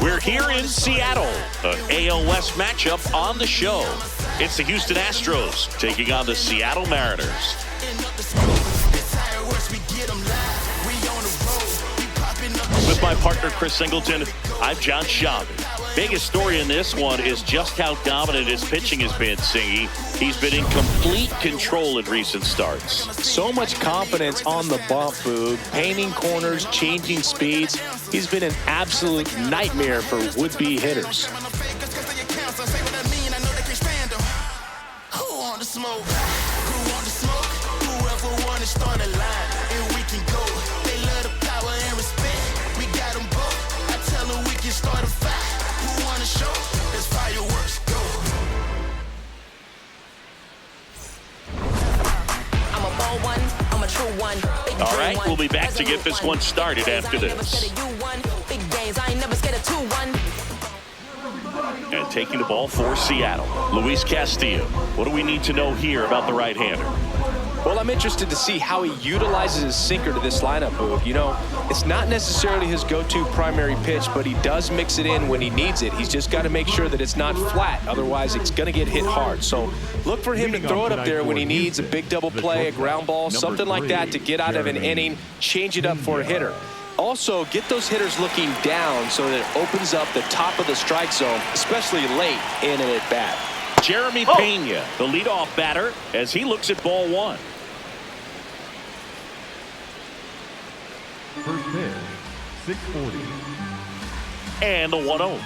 We're here in Seattle, an AL West matchup on the show. It's the Houston Astros taking on the Seattle Mariners. With my partner, Chris Singleton, I'm John Schaub. Biggest story in this one is just how dominant his pitching has been, Singy. He's been in complete control in recent starts. So much confidence on the bump, Boog. Painting corners, changing speeds. He's been an absolute nightmare for would-be hitters. Who want the smoke? Who want the smoke? Whoever want to start a line, and we can go. They love the power and respect. We got them both. I tell them we can start a fight. Who want to show? There's fireworks. Go. I'm a bold one. I'm a true one. All right, we'll be back to get this one started after this. Big games, I ain't never scared of 2-1. And taking the ball for Seattle, Luis Castillo. What do we need to know here about the right-hander? Well, I'm interested to see how he utilizes his sinker to this lineup, Boog. You know, it's not necessarily his go-to primary pitch, but he does mix it in when he needs it. He's just got to make sure that it's not flat. Otherwise, it's going to get hit hard. So look for him to throw it up there when he needs a big double play, a ground ball, something like that to get out of an inning, change it up for a hitter. Also, get those hitters looking down so that it opens up the top of the strike zone, especially late in an at-bat. Jeremy Pena, the leadoff batter, as he looks at ball one. First pitch, 640. And the 1-0.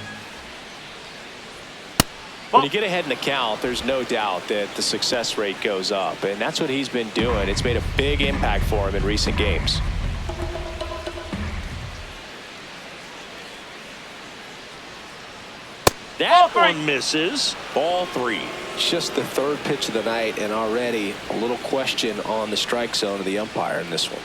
When you get ahead in the count, there's no doubt that the success rate goes up, and that's what he's been doing. It's made a big impact for him in recent games. That one misses. Ball three. Just the third pitch of the night, and already a little question on the strike zone of the umpire in this one.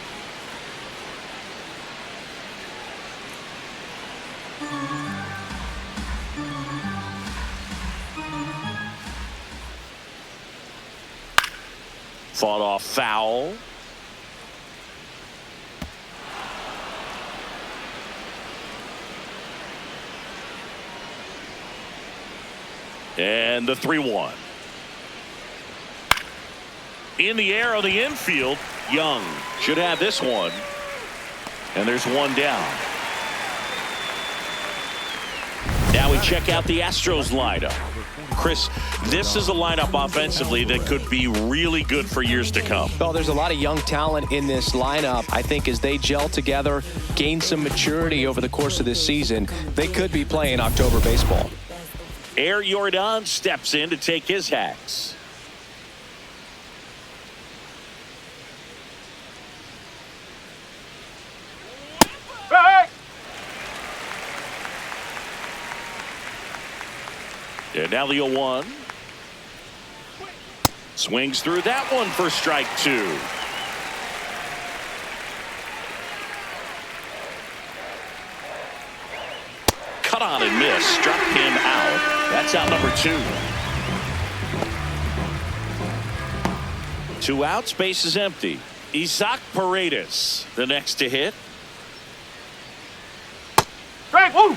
Fought off foul. And the 3-1. In the air on the infield, Young should have this one. And there's one down. Now we check out the Astros lineup. Chris, this is a lineup offensively that could be really good for years to come. Well, there's a lot of young talent in this lineup. I think as they gel together, gain some maturity over the course of this season, they could be playing October baseball. Air Jordan steps in to take his hacks. And now the 0-1. Swings through that one for strike two. Cut on and miss. Struck him out. That's out number two. 2 outs, base is empty. Isaac Paredes, the next to hit. Strike, woo!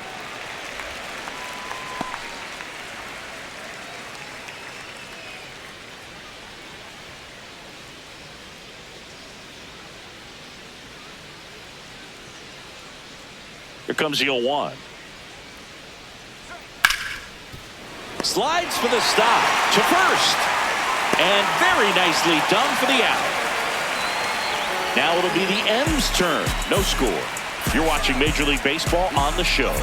Here comes the 0-1. Slides for the stop to first. And very nicely done for the out. Now it'll be the M's turn. No score. You're watching Major League Baseball on the show.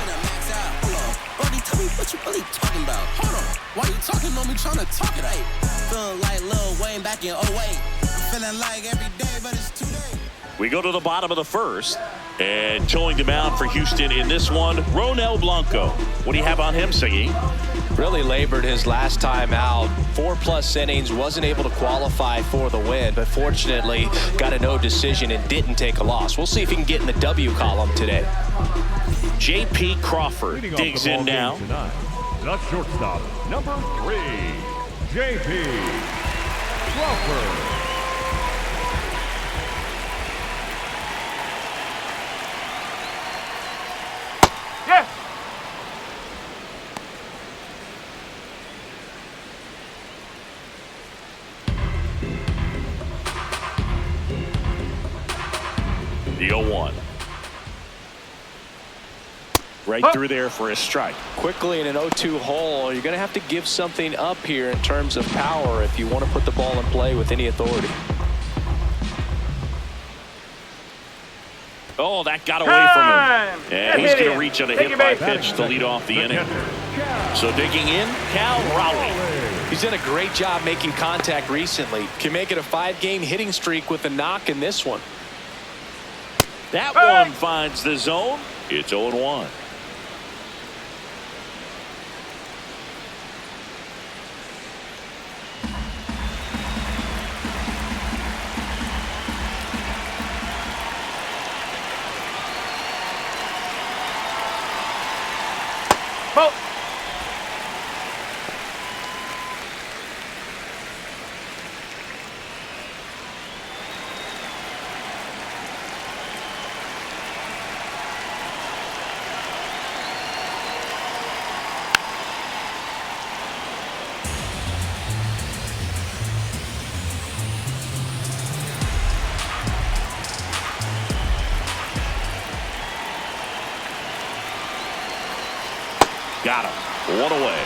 Buddy, tell me what you really talking about. Hold on. Why you talking on me trying to talk it out? Feeling like Lil Wayne back in 08. I'm feeling like every day, but it's 2 days. We go to the bottom of the first. And towing the mound for Houston in this one, Ronel Blanco. What do you have on him, Singy? Really labored his last time out. 4+ innings, wasn't able to qualify for the win, but fortunately got a no decision and didn't take a loss. We'll see if he can get in the W column today. J.P. Crawford digs in now. Tonight, the shortstop, number 3, J.P. Crawford. The 0-1. Right through there for a strike. Quickly in an 0-2 hole, you're going to have to give something up here in terms of power if you want to put the ball in play with any authority. Oh, that got away from him. And he's going to reach on a hit-by pitch to lead off the inning. So digging in, Cal Raleigh. He's done a great job making contact recently. Can make it a 5-game hitting streak with a knock in this one. That one finds the zone. It's 0-1. Got him. One away.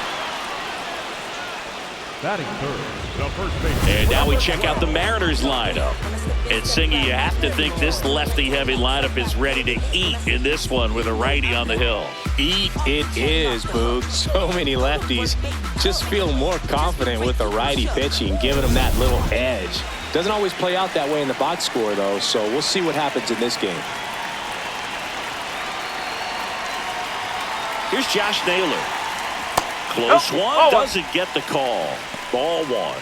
Batting third, the first baseman. And now we check out the Mariners lineup. And Singy, you have to think this lefty-heavy lineup is ready to eat in this one with a righty on the hill. Eat it is, Boog. So many lefties just feel more confident with the righty pitching, giving them that little edge. Doesn't always play out that way in the box score, though, so we'll see what happens in this game. Here's Josh Naylor. Close one. Doesn't get the call. Ball 1.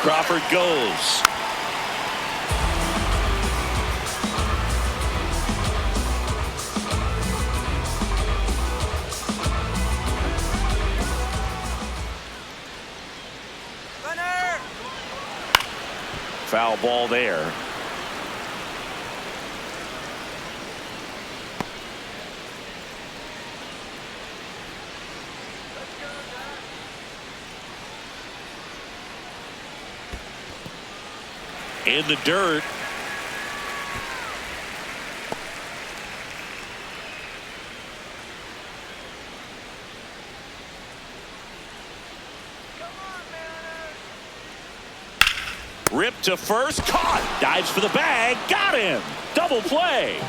Crawford goes. Foul ball there. In the dirt. Ripped to first, caught, dives for the bag, got him, double play.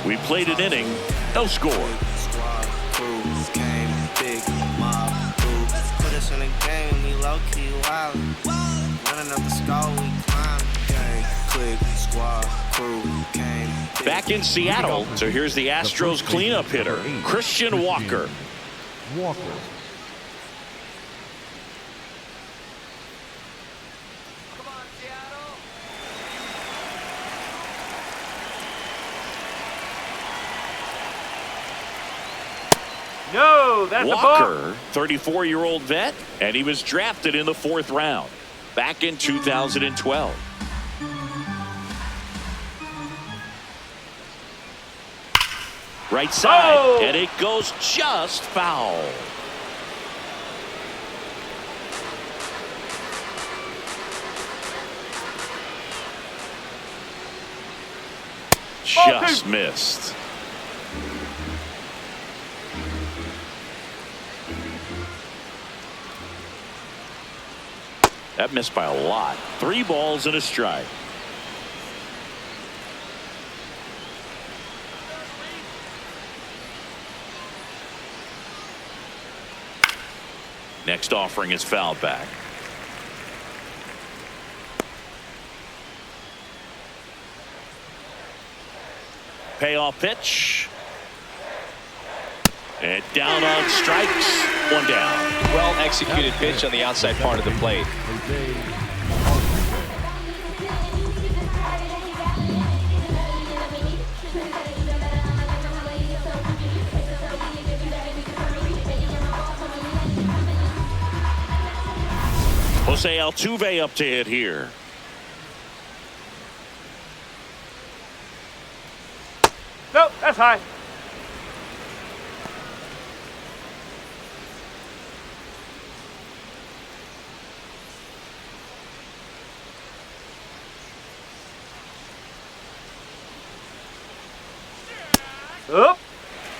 We played an inning, no score. Squad, crew, came, big, mob, crew. Put us in the game, we low-key wild. Running up the score, we climb. Gang, click, squad, crew, came, big. Back in Seattle, so here's the Astros cleanup hitter, Christian Walker. No, that's Walker, 34-year-old vet, and he was drafted in the 4th round back in 2012. Right side, and it goes just foul. Just missed. That missed by a lot. 3 balls and a strike. Next offering is fouled back. Payoff pitch. And down on strikes. 1 down. Well executed pitch on the outside part of the plate. Jose Altuve up to hit here. Nope, that's high. Up.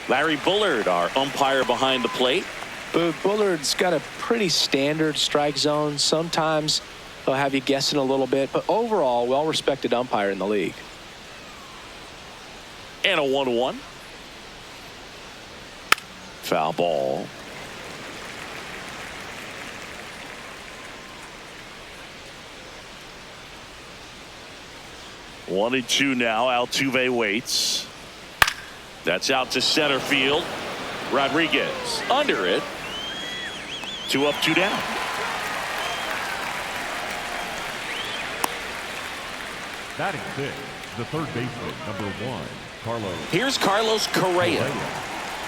Larry Bullard, our umpire behind the plate. Bullard's got a pretty standard strike zone. Sometimes he'll have you guessing a little bit, but overall, well-respected umpire in the league. And a 1-1. Foul ball. One and two now. Altuve waits. That's out to center field. Rodriguez under it. 2 up, 2 down. Batting sixth, the third baseman, number 1, Carlos. Here's Carlos Correa.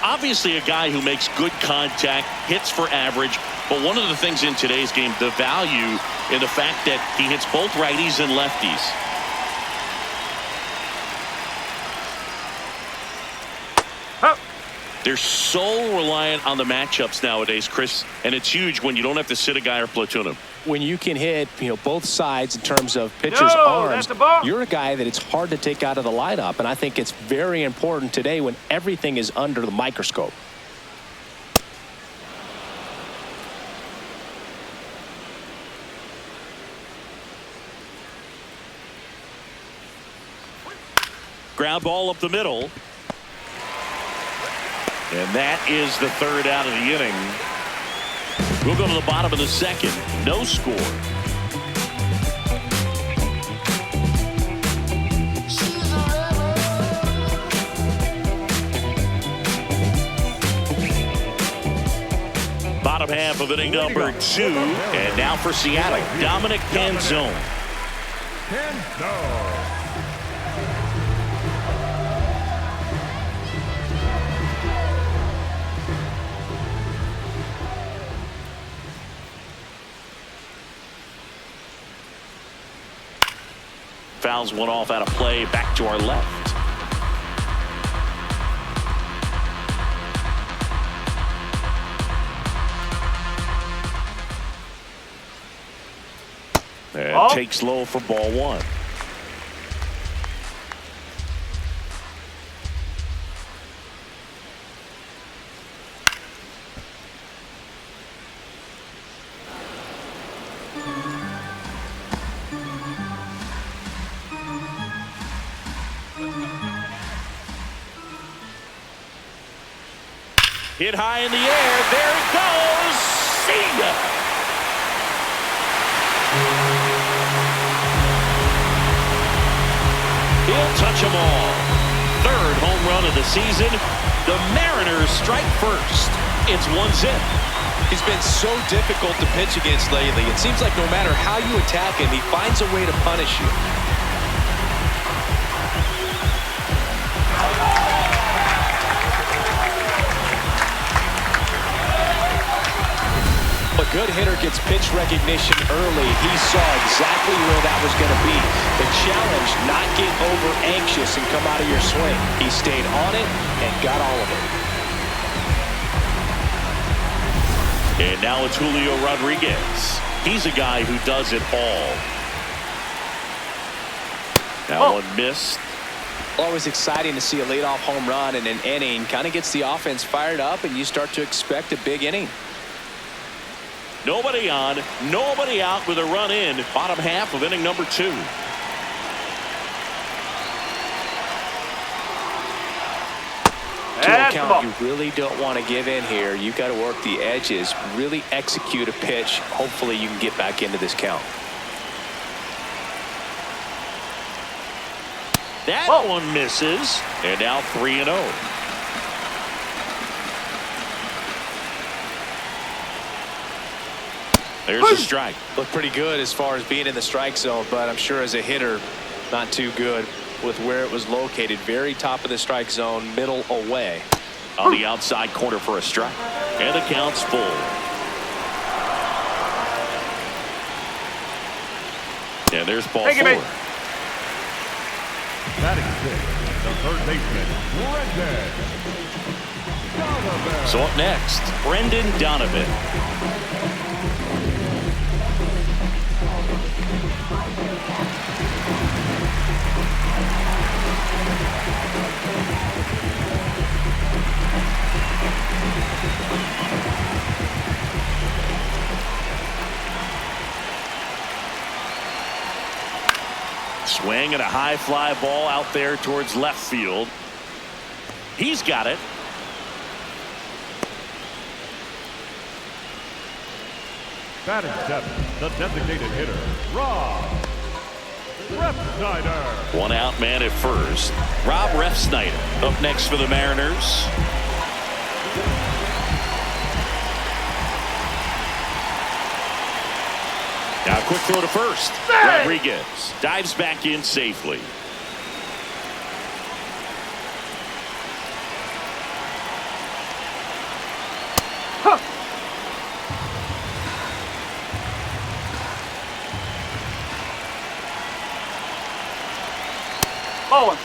Obviously a guy who makes good contact, hits for average, but one of the things in today's game, the value in the fact that he hits both righties and lefties. They're so reliant on the matchups nowadays, Chris, and it's huge when you don't have to sit a guy or platoon him. When you can hit, both sides in terms of pitchers' No, arms, that's a ball. you're a guy that it's hard to take out of the lineup, and I think it's very important today when everything is under the microscope. Ground ball up the middle. And that is the third out of the inning. We'll go to the bottom of the second. No score. Bottom half of inning number 2. And now for Seattle, Dominic Canzone. Fouls one off out of play, back to our left. And takes low for ball 1. Hit high in the air. There it goes. See ya. He'll touch them all. Third home run of the season. The Mariners strike first. It's 1-0. He's been so difficult to pitch against lately. It seems like no matter how you attack him, he finds a way to punish you. A good hitter gets pitch recognition early. He saw exactly where that was going to be. The challenge, not get over anxious and come out of your swing. He stayed on it and got all of it. And now it's Julio Rodriguez. He's a guy who does it all. That one missed. Always exciting to see a leadoff home run in an inning. Kind of gets the offense fired up, and you start to expect a big inning. Nobody on, nobody out with a run in. Bottom half of inning number 2. To a count, you really don't want to give in here. You've got to work the edges, really execute a pitch. Hopefully you can get back into this count. That one misses. And now 3-0. There's a strike. Looked pretty good as far as being in the strike zone, but I'm sure as a hitter, not too good with where it was located. Very top of the strike zone, middle away. On the outside corner for a strike. And the count's full. And there's ball 4. Batting sixth, the third baseman, Brendan Donovan. So up next, Brendan Donovan. Swing and a high fly ball out there towards left field. He's got it. Batting seventh, the designated hitter, Rob Refsnyder. One out man at first. Rob Refsnyder up next for the Mariners. Now a quick throw to first. Rodriguez dives back in safely. Bowling.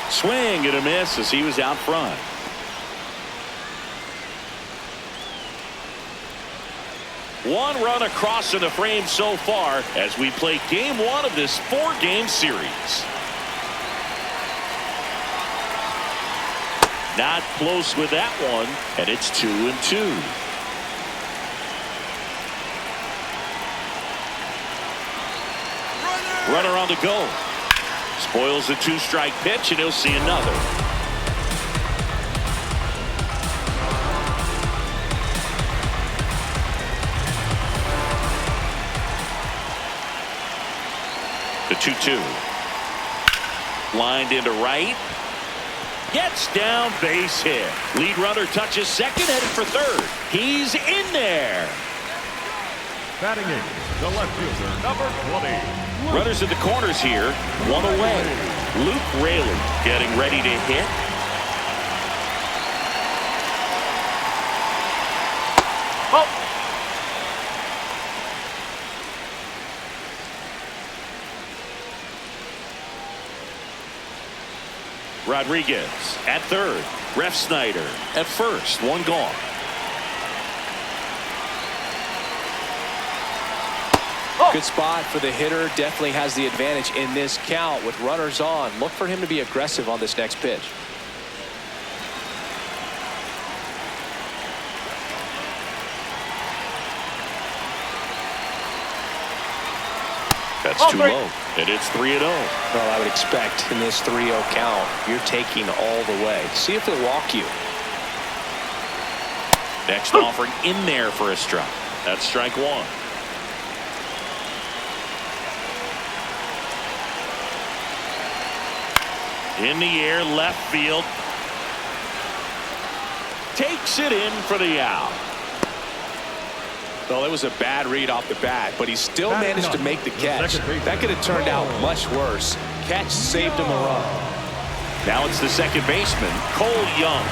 Swing and a miss as he was out front. One run across in the frame so far as we play game one of this 4-game series. Not close with that one, and it's 2-2. Runner on the go. Spoils the 2-strike pitch, and he'll see another. The 2-2. Lined into right. Gets down, base hit. Lead runner touches second, headed for third. He's in there. Batting eighth, the left fielder, number 20. Runners at the corners here, one away. Luke Raley getting ready to hit. Oh. Rodriguez at third. Refsnyder at first. One gone. Good spot for the hitter. Definitely has the advantage in this count with runners on. Look for him to be aggressive on this next pitch. That's too low. And it's 3-0. Well, I would expect in this 3-0 count, you're taking all the way. See if they walk you. Next offering in there for a strike. That's strike one. In the air, left field. Takes it in for the out. Well, it was a bad read off the bat, but he still managed to make the catch. That could have turned out much worse. Catch saved him a run. Now it's the second baseman, Cole Young.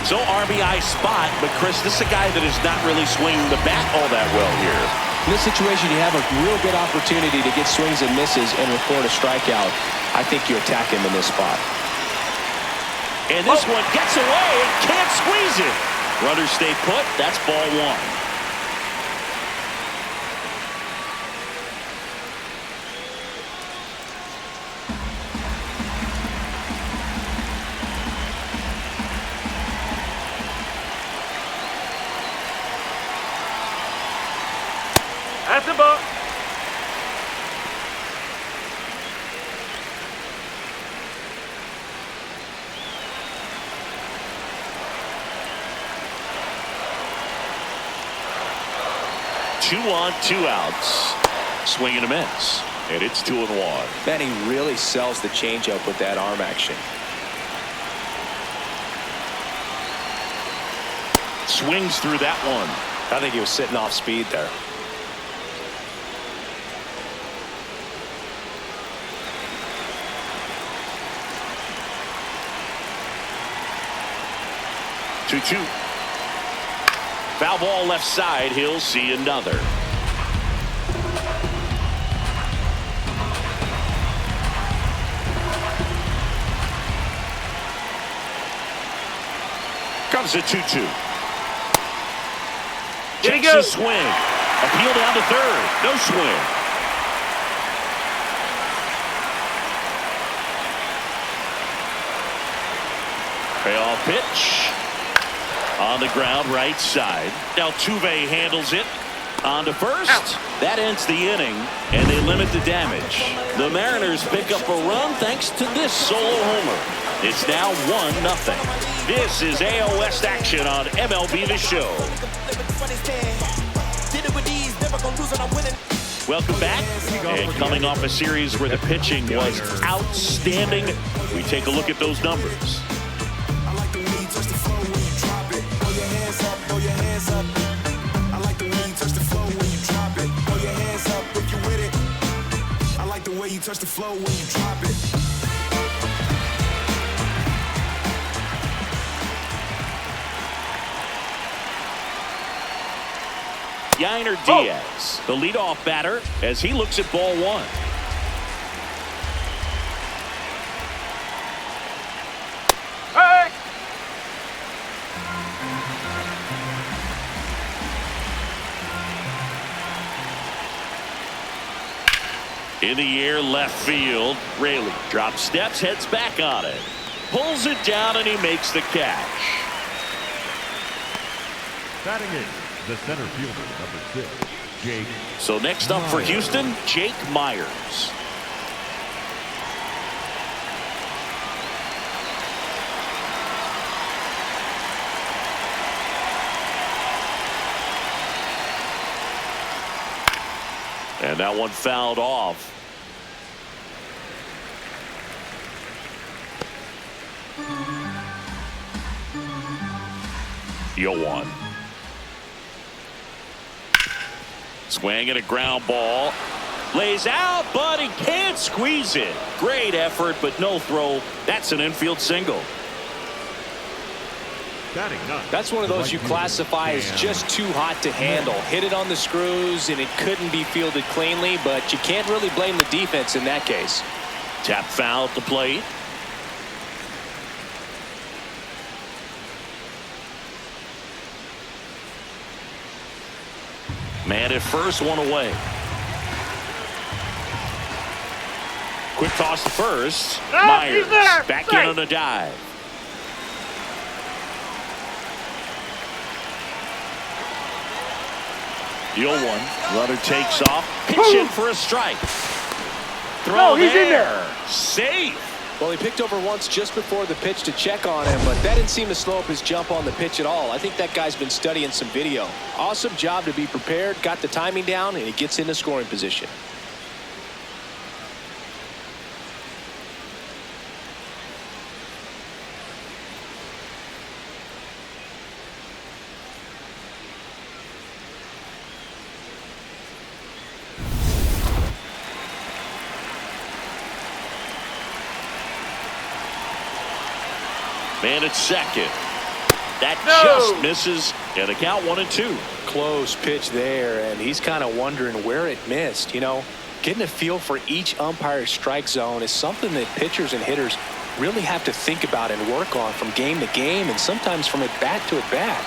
So RBI spot, but Chris, this is a guy that is not really swinging the bat all that well here. In this situation, you have a real good opportunity to get swings and misses and record a strikeout. I think you attack him in this spot. And this one gets away and can't squeeze it. Runners stay put. That's ball one. That's the ball. Two on, two outs. Swing and a miss. And it's 2-1. Man, he really sells the changeup with that arm action. Swings through that one. I think he was sitting off speed there. Two. Foul ball left side. He'll see another. Comes a 2-2. Here he Takes a goes. swing. Appeal down to third. No swing. Payoff pitch. On the ground, right side. Altuve handles it. On to first. That ends the inning, and they limit the damage. The Mariners pick up a run thanks to this solo homer. It's now 1-0. This is AL West action on MLB The Show. Welcome back. And coming off a series where the pitching was outstanding, we take a look at those numbers. You touch the floor when you drop it. Yainer Diaz, the leadoff batter, as he looks at ball one. Hey! In the air, left field. Raley drops steps, heads back on it. Pulls it down, and he makes the catch. Batting in, the center fielder, number 6, Jake. So next up for Houston, Jake Myers. And that one fouled off. 0-1. Swing and a ground ball. Lays out, but he can't squeeze it. Great effort, but no throw. That's an infield single. That's one of those you classify as just too hot to handle. Hit it on the screws, and it couldn't be fielded cleanly, but you can't really blame the defense in that case. Tap foul at the plate. Man at first, one away. Quick toss to first. Myers back in on a dive. The 0-1. Runner takes off. Pitch in for a strike. Throw he's in there. Safe. Well, he picked over once just before the pitch to check on him, but that didn't seem to slow up his jump on the pitch at all. I think that guy's been studying some video. Awesome job to be prepared, got the timing down, and he gets into scoring position. Man at second. That just misses, and a count 1-2. Close pitch there, and he's kind of wondering where it missed. You know, getting a feel for each umpire's strike zone is something that pitchers and hitters really have to think about and work on from game to game, and sometimes from at bat to at bat.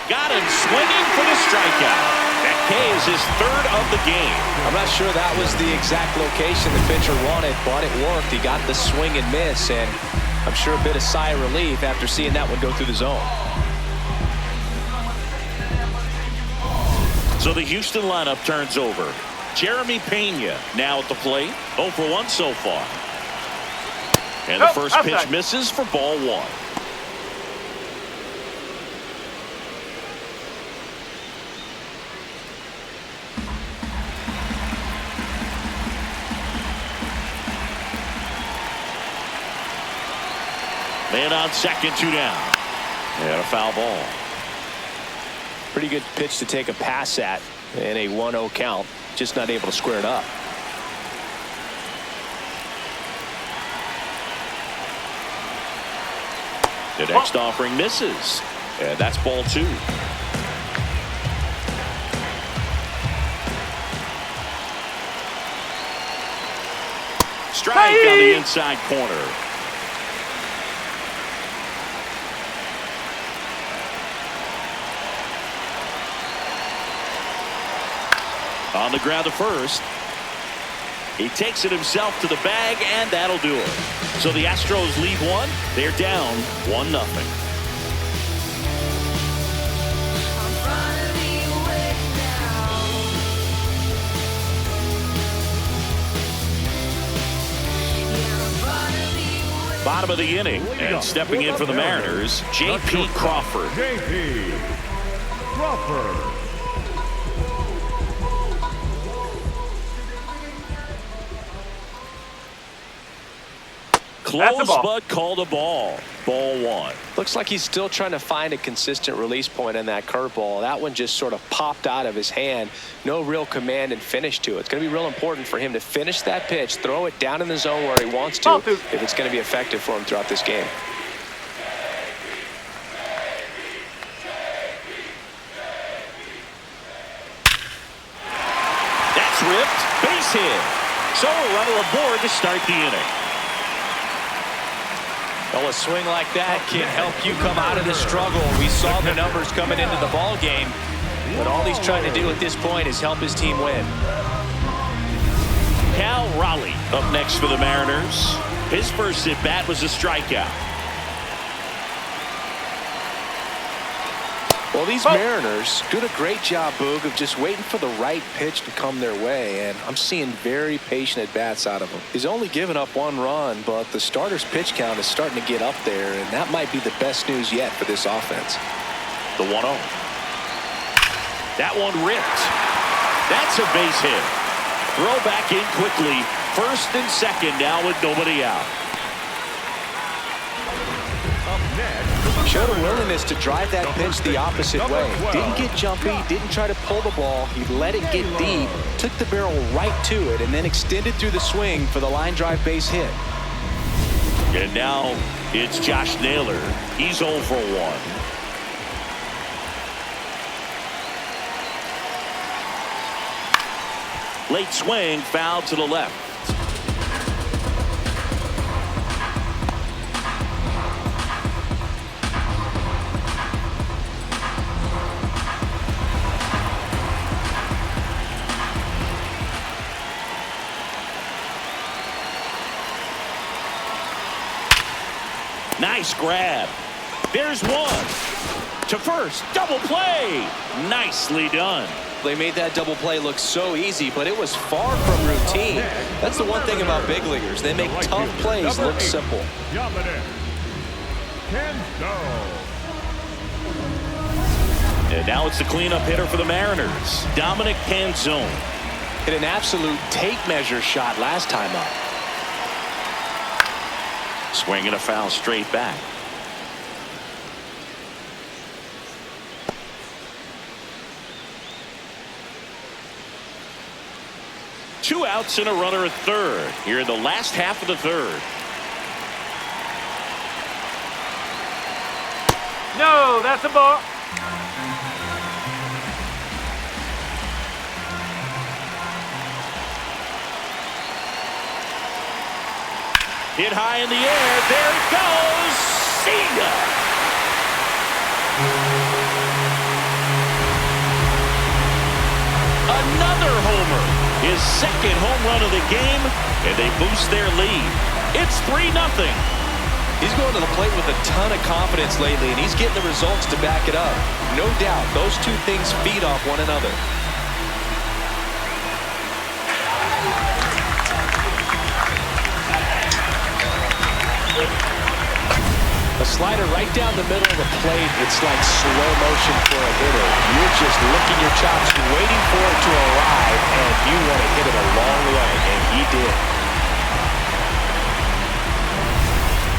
Got him swinging for the strikeout. That K is his third of the game. I'm not sure that was the exact location the pitcher wanted, but it worked. He got the swing and miss, and I'm sure a bit of sigh of relief after seeing that one go through the zone. So the Houston lineup turns over. Jeremy Pena now at the plate. 0 for 1 so far. And the first pitch misses for ball one. Man on second, 2 down. And a foul ball. Pretty good pitch to take a pass at in a 1-0 count. Just not able to square it up. The next offering misses. And that's ball 2. Strike on the inside corner. On the ground to first. He takes it himself to the bag, and that'll do it. So the Astros lead one. They're down 1-0. bottom of the inning. And stepping in for the Mariners, J.P. Crawford. J.P. Crawford. Close, but called a ball. Ball one. Looks like he's still trying to find a consistent release point on that curveball. That one just sort of popped out of his hand. No real command and finish to it. It's going to be real important for him to finish that pitch, throw it down in the zone where he wants to, if it's going to be effective for him throughout this game. That's ripped. Base hit. So a runner aboard to start the inning. Well, a swing like that can help you come out of the struggle. We saw the numbers coming into the ball game, but all he's trying to do at this point is help his team win. Cal Raleigh up next for the Mariners. His first at bat was a strikeout. Well, these Mariners do a great job, Boog, of just waiting for the right pitch to come their way, and I'm seeing very patient at-bats out of him. He's only given up 1 run, but the starter's pitch count is starting to get up there, and that might be the best news yet for this offense. The 1-0. That one ripped. That's a base hit. Throw back in quickly. First and second now with nobody out. Showed a willingness to drive that pitch the opposite way. Didn't get jumpy, didn't try to pull the ball. He let it get deep, took the barrel right to it, and then extended through the swing for the line drive base hit. And now it's Josh Naylor. He's 0 for 1. Late swing, foul to the left. Nice grab. There's one. To first. Double play. Nicely done. They made that double play look so easy, but it was far from routine. That's the one thing about big leaguers. They make tough plays look simple. And now it's the cleanup hitter for the Mariners, Dominic Canzone. Hit an absolute tape measure shot last time up. Swinging a foul straight back. Two outs and a runner at third here in the last half of the third. No, that's a ball. Hit high in the air. There it goes. See ya. Another homer. His second home run of the game, and they boost their lead. It's 3-0. He's going to the plate with a ton of confidence lately, and he's getting the results to back it up. No doubt, those two things feed off one another. A slider right down the middle of the plate. It's like slow motion for a hitter. You're just licking your chops, waiting for it to arrive, and you want to hit it a long way, and he did.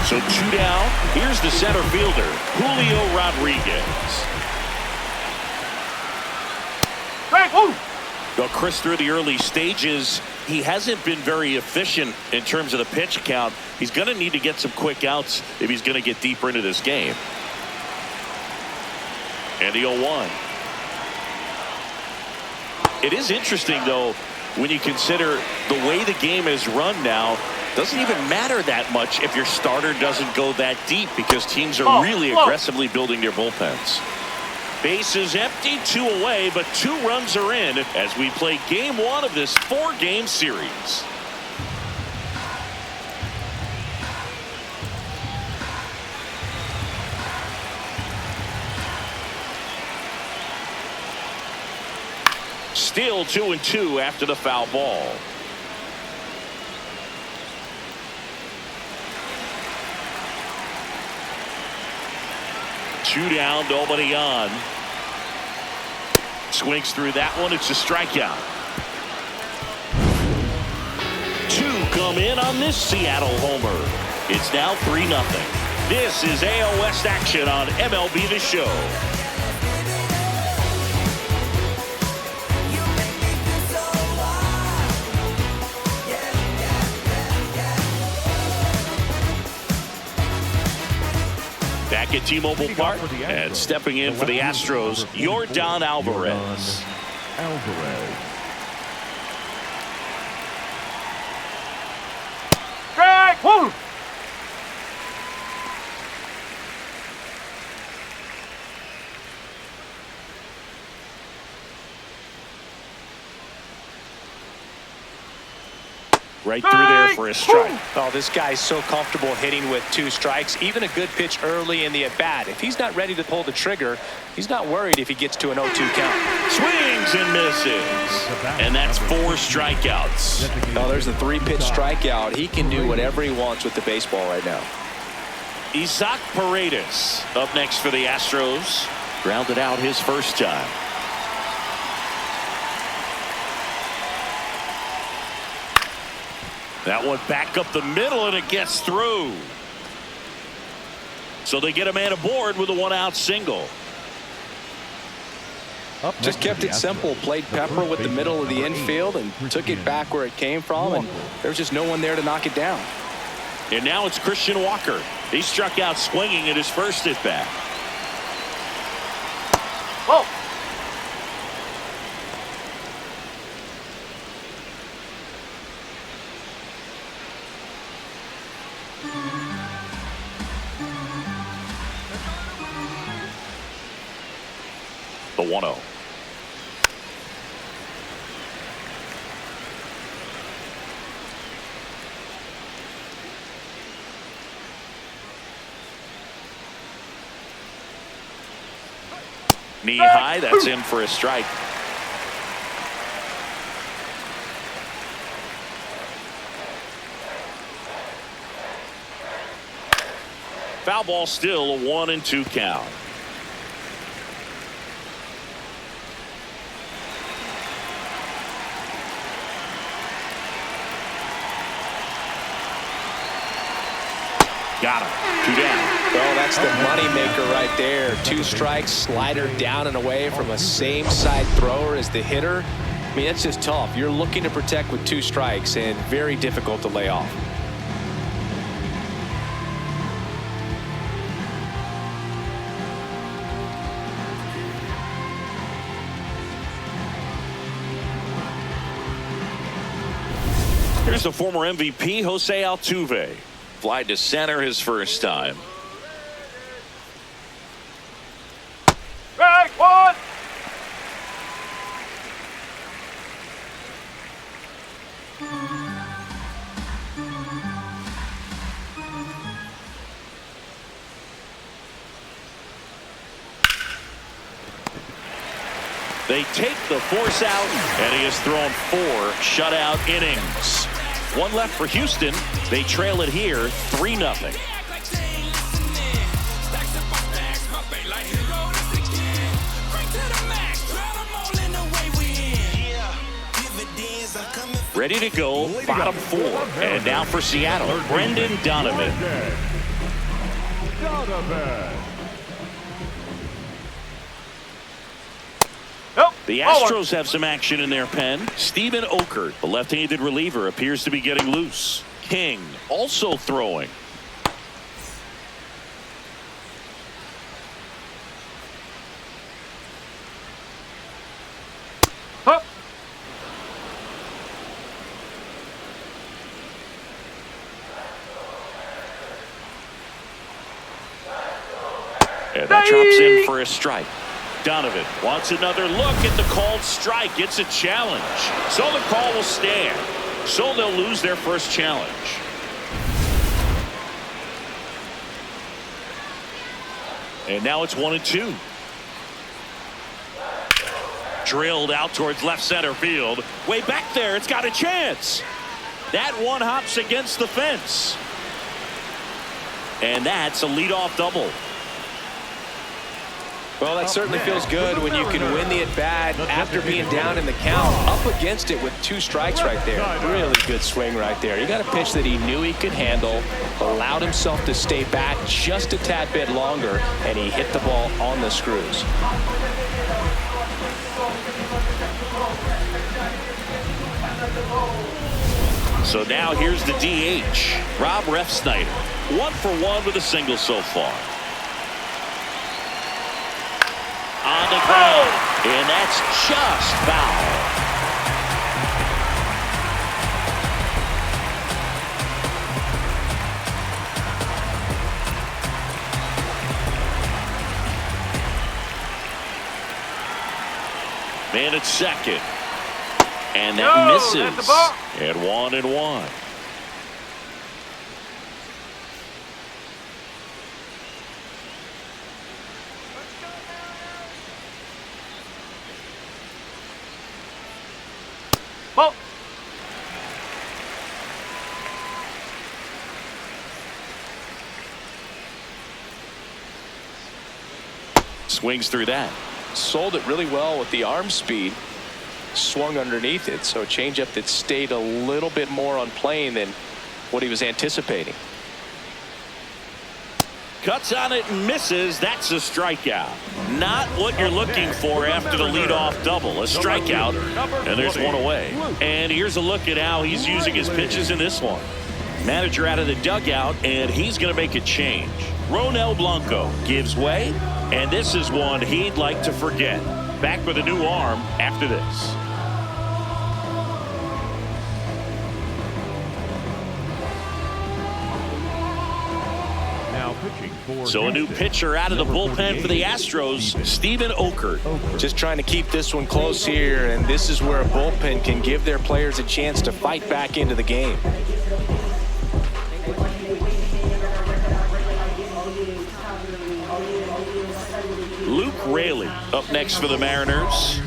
So 2 down. Here's the center fielder, Julio Rodriguez. Well, Chris, through the early stages, he hasn't been very efficient in terms of the pitch count. He's going to need to get some quick outs if he's going to get deeper into this game. And the 0-1. It is interesting, though, when you consider the way the game is run now. Doesn't even matter that much if your starter doesn't go that deep, because teams are really aggressively building their bullpens. Base is empty, 2 away, but 2 runs are in as we play game 1 of this 4-game series. Still 2-2 after the foul ball. 2 down, nobody on. Swings through that one. It's a strikeout. 2 come in on this Seattle homer. It's now 3-0. This is AL West action on MLB The Show. Back at T-Mobile Park and stepping in for the Astros, Yordan Alvarez. Strike! Woo! Right through there for a strike. Oh, this guy's so comfortable hitting with 2 strikes. Even a good pitch early in the at-bat. If he's not ready to pull the trigger, he's not worried if he gets to an 0-2 count. Swings and misses. And that's 4 strikeouts. Oh, there's a 3-pitch strikeout. He can do whatever he wants with the baseball right now. Isaac Paredes up next for the Astros. Grounded out his first time. That one back up the middle, and it gets through. So they get a man aboard with a 1-out single. Just kept it simple. Played pepper with the middle of the infield and took it back where it came from, and there's just no one there to knock it down. And now it's Christian Walker. He struck out swinging at his first at-bat. Whoa! The 1-0. Knee high, that's in for a strike. Foul ball, still a 1-2 count. Got him. 2 down. Well, that's the money maker right there. 2 strikes, slider down and away from a same side thrower as the hitter. I mean, it's just tough. You're looking to protect with 2 strikes and very difficult to lay off. Here's the former MVP, Jose Altuve. Fly to center his first time. Strike 1! They take the force out, and he has thrown 4 shutout innings. 1 left for Houston. They trail it here 3-0. Ready to go, bottom 4. And now for Seattle, Brendan Donovan. The Astros have some action in their pen. Steven Okert, the left-handed reliever, appears to be getting loose. King also throwing. Huh. And that drops in for a strike. Donovan wants another look at the called strike. It's a challenge. So the call will stand. So they'll lose their first challenge. And now it's 1-2. Drilled out towards left center field. Way back there, it's got a chance. That one hops against the fence. And that's a leadoff double. Well, that certainly feels good when you can win the at-bat after being down in the count, up against it with 2 strikes right there. Really good swing right there. He got a pitch that he knew he could handle, allowed himself to stay back just a tad bit longer, and he hit the ball on the screws. So now here's the DH, Rob Refsnyder. 1 for 1 with a single so far. On the ground, and that's just foul. Man at second, and that misses. And 1-1. Ball. Swings through that. Sold it really well with the arm speed. Swung underneath it, so a changeup that stayed a little bit more on plane than what he was anticipating. Cuts on it and misses. That's a strikeout. Not what you're looking for after the leadoff double. A strikeout, and there's one away. And here's a look at how he's using his pitches in this one. Manager out of the dugout, and he's going to make a change. Ronel Blanco gives way, and this is one he'd like to forget. Back with a new arm after this. So a new pitcher out of the bullpen for the Astros, Steven Okert. Just trying to keep this one close here, and this is where a bullpen can give their players a chance to fight back into the game. Luke Raley up next for the Mariners.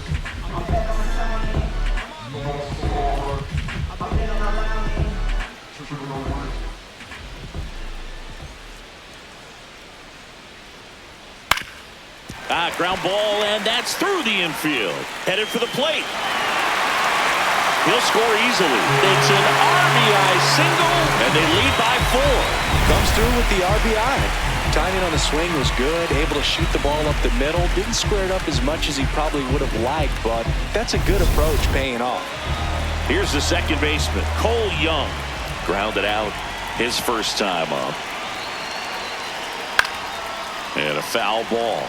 Ground ball, and that's through the infield. Headed for the plate. He'll score easily. It's an RBI single, and they lead by 4. Comes through with the RBI. Timing on the swing was good, able to shoot the ball up the middle. Didn't square it up as much as he probably would have liked, but that's a good approach paying off. Here's the second baseman, Cole Young. Grounded out his first time up. And a foul ball.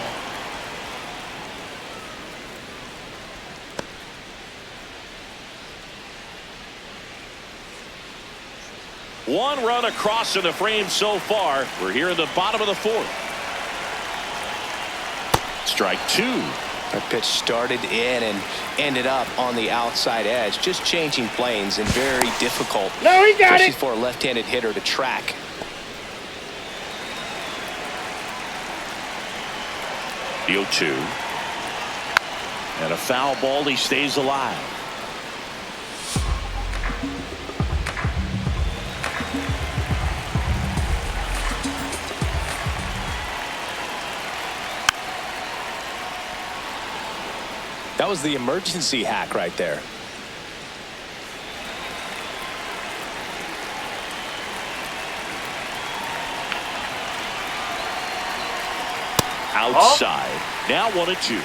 One run across in the frame so far. We're here in the bottom of the 4th. Strike 2. That pitch started in and ended up on the outside edge. Just changing planes and very difficult. No, he got it. For a left-handed hitter to track. The 0-2. And a foul ball. He stays alive. That was the emergency hack right there. Outside. Now 1-2.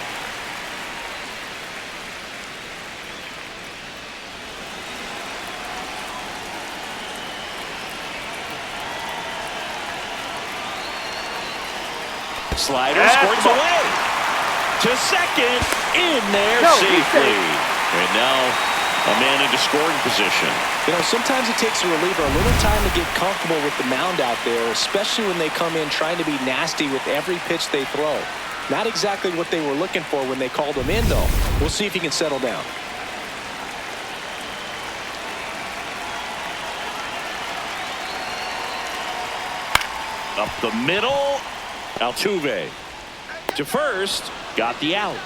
Slider squirts away. To second, in there safely. And now a man into scoring position. You know, sometimes it takes a reliever a little time to get comfortable with the mound out there, especially when they come in trying to be nasty with every pitch they throw. Not exactly what they were looking for when they called him in, though. We'll see if he can settle down. Up the middle. Altuve to first. Got the out.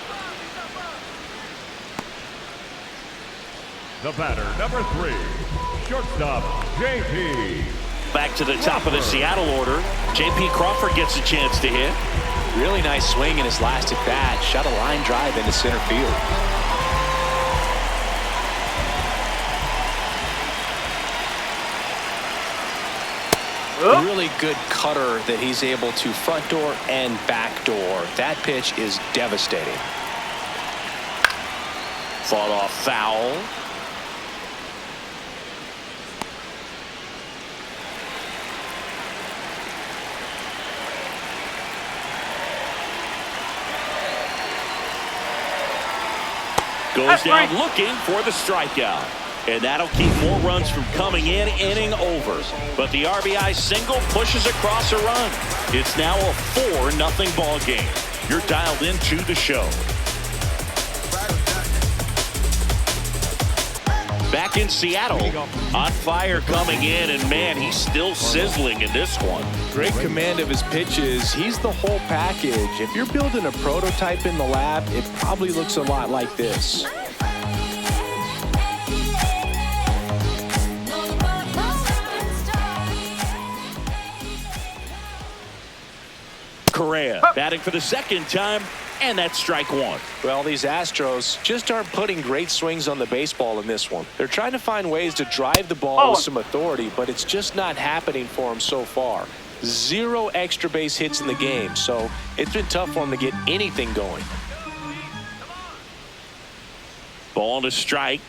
The batter, number 3, shortstop, JP. Back to the top of the Seattle order. J.P. Crawford gets a chance to hit. Really nice swing in his last at bat. Shot a line drive into center field. Really good cutter that he's able to front door and back door. That pitch is devastating. Fought off foul. Goes down looking for the strikeout. And that'll keep more runs from coming in, inning over. But the RBI single pushes across a run. It's now a 4-0 ball game. You're dialed into the show. Back in Seattle, on fire coming in, and man, he's still sizzling in this one. Great command of his pitches. He's the whole package. If you're building a prototype in the lab, it probably looks a lot like this. Correa batting for the second time, and that's strike one. Well, these Astros just aren't putting great swings on the baseball in this one. They're trying to find ways to drive the ball with some authority, but it's just not happening for them so far. 0 extra base hits in the game, so it's been tough for them to get anything going. Ball to strike.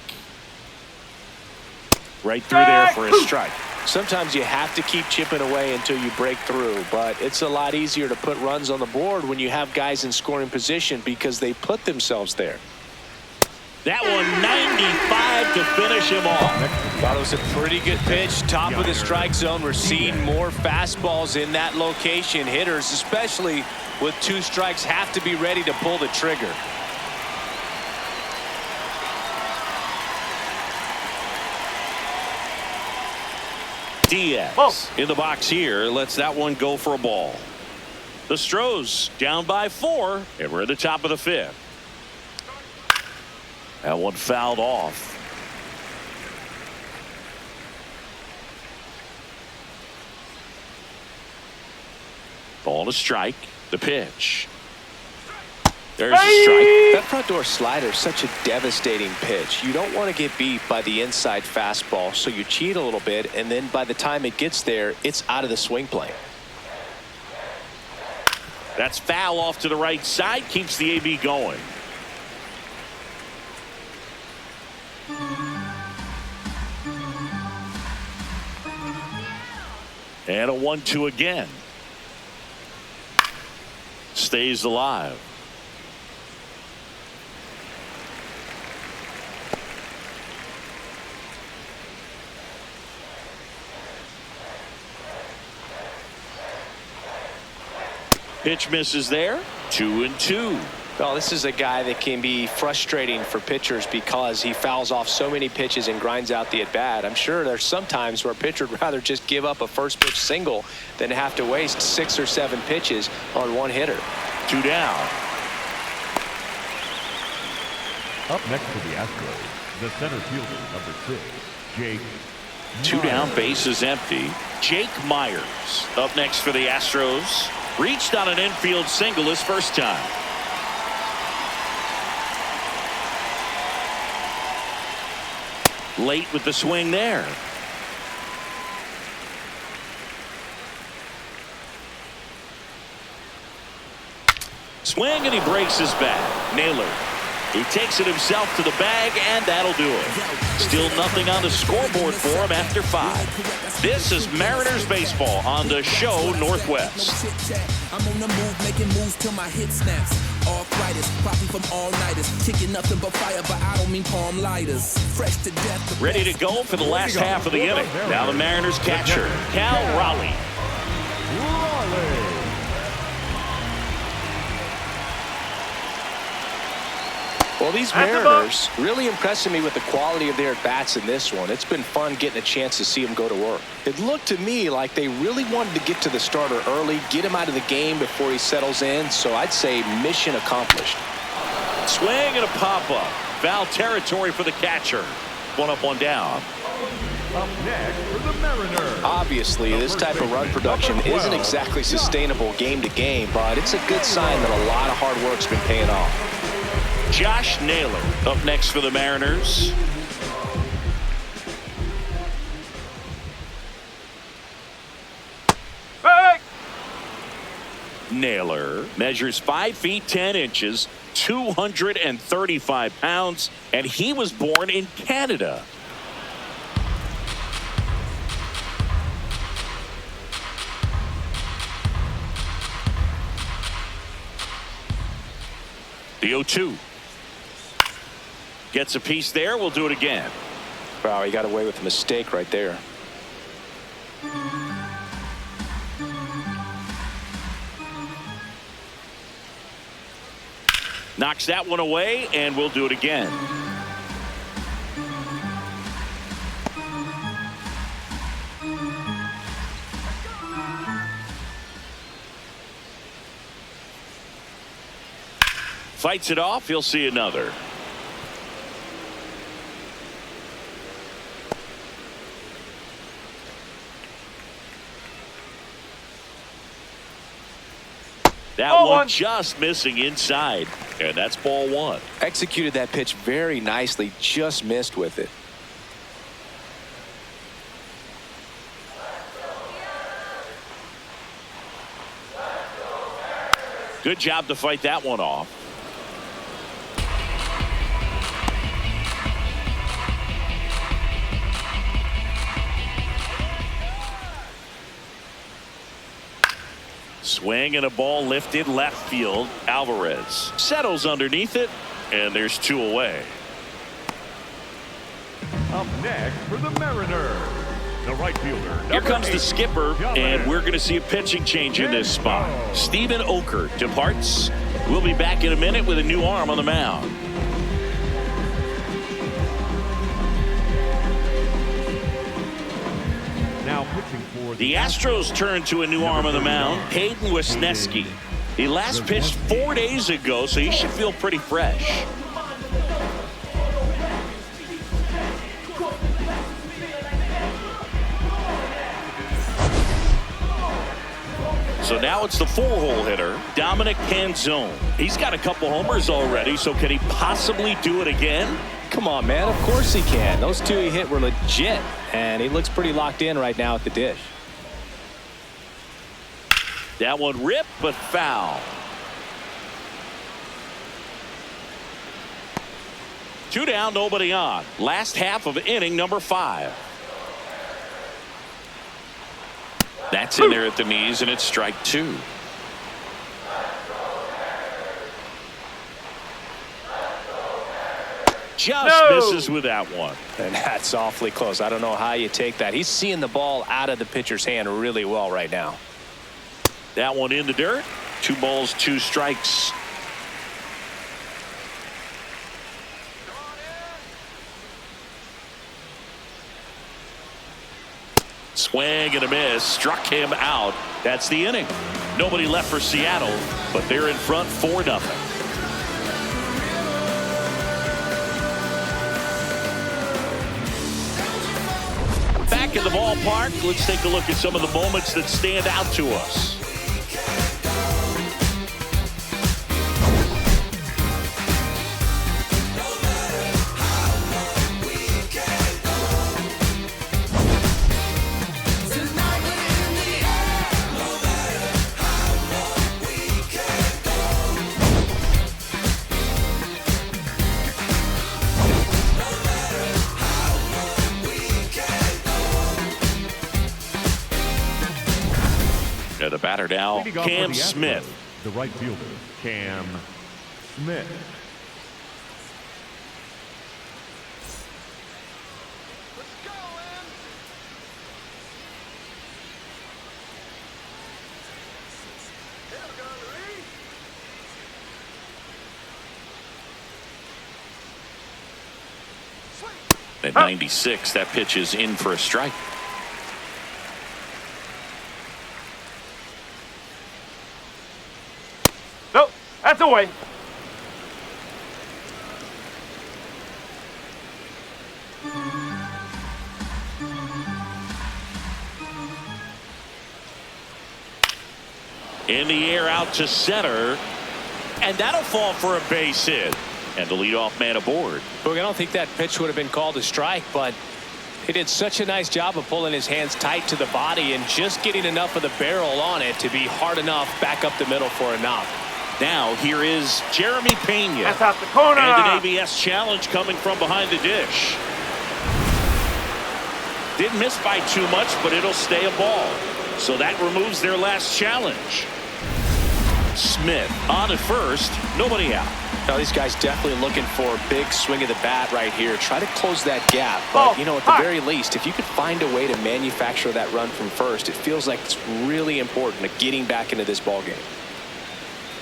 Right through there for a strike. Sometimes you have to keep chipping away until you break through, but it's a lot easier to put runs on the board when you have guys in scoring position because they put themselves there. That one 95 to finish him off. Thought it was a pretty good pitch. Top of the strike zone. We're seeing more fastballs in that location. Hitters, especially with 2 strikes, have to be ready to pull the trigger. Diaz in the box here lets that one go for a ball. The Astros down by 4, and we're at the top of the 5th. That one fouled off. Ball to strike. The pitch. There's a strike. That front door slider is such a devastating pitch. You don't want to get beat by the inside fastball, so you cheat a little bit, and then by the time it gets there, it's out of the swing plane. That's foul off to the right side. Keeps the AB going. And a 1-2 again. Stays alive. Pitch misses there. 2-2. Well, this is a guy that can be frustrating for pitchers because he fouls off so many pitches and grinds out the at-bat. I'm sure there's some times where a pitcher would rather just give up a first pitch single than have to waste 6 or 7 pitches on one hitter. 2 down. Up next for the Astros, the center fielder, number 6, Jake. 2 down, base is empty. Jake Myers up next for the Astros. Reached on an infield single his first time. Late with the swing there. Swing, and he breaks his bat. Naylor. He takes it himself to the bag, and that'll do it. Still nothing on the scoreboard for him after 5. This is Mariners baseball on the show Northwest. I'm on the move, making moves till my hit snaps. Arthritis, probably from all-nighters. Kicking nothing but fire, but I don't mean palm lighters. Fresh to death. Ready to go for the last half of the inning. Now the Mariners catcher, Cal Raleigh. Well, these Mariners really impressing me with the quality of their at-bats in this one. It's been fun getting a chance to see them go to work. It looked to me like they really wanted to get to the starter early, get him out of the game before he settles in, so I'd say mission accomplished. Swing and a pop-up. Foul territory for the catcher. 1 up, 1 down. Up next for the Mariners. Obviously, this type of run production isn't exactly sustainable game to game, but it's a good sign that a lot of hard work's been paying off. Josh Naylor up next for the Mariners. Hey! Naylor measures 5 feet 10 inches, 235 pounds, and he was born in Canada. The 0-2. Gets a piece there. We'll do it again. Wow, he got away with a mistake right there. Knocks that one away, and we'll do it again. Fights it off. He'll see another. That one just missing inside, and that's ball one. Executed that pitch very nicely, just missed with it. Good job to fight that one off. Swing and a ball lifted left field. Alvarez settles underneath it, and there's 2 away. Up next for the Mariners, the right fielder. Here comes the skipper, and we're going to see a pitching change in this spot. Steven Oker departs. We'll be back in a minute with a new arm on the mound. Now pitching for The Astros turn to a new arm on the mound, Hayden Wesneski. He last pitched 4 days ago, so he should feel pretty fresh. So now it's the 4-hole hitter, Dominic Canzone. He's got a couple homers already, so can he possibly do it again? Come on, man. Of course he can. Those 2 he hit were legit, and he looks pretty locked in right now at the dish. That one ripped, but foul. 2 down, nobody on. Last half of inning number 5. That's in there at the knees, and it's strike 2. Just misses with that one. And that's awfully close. I don't know how you take that. He's seeing the ball out of the pitcher's hand really well right now. That one in the dirt. 2 balls, 2 strikes. Swing and a miss. Struck him out. That's the inning. Nobody left for Seattle, but they're in front 4-0. Back in the ballpark, let's take a look at some of the moments that stand out to us. The batter now, Cam Smith. The right fielder, Cam Smith. At 96, that pitch is in for a strike. Nope, that's away. In the air out to center. And that'll fall for a base hit. And the leadoff man aboard. Look, I don't think that pitch would have been called a strike, but he did such a nice job of pulling his hands tight to the body and just getting enough of the barrel on it to be hard enough back up the middle for a knock. Now here is Jeremy Pena. That's out the corner. And an ABS challenge coming from behind the dish. Didn't miss by too much, but it'll stay a ball. So that removes their last challenge. Smith on at first, nobody out. Now these guys definitely looking for a big swing of the bat right here. Try to close that gap. But, you know, at the very least, if you could find a way to manufacture that run from first, it feels like it's really important to getting back into this ball game.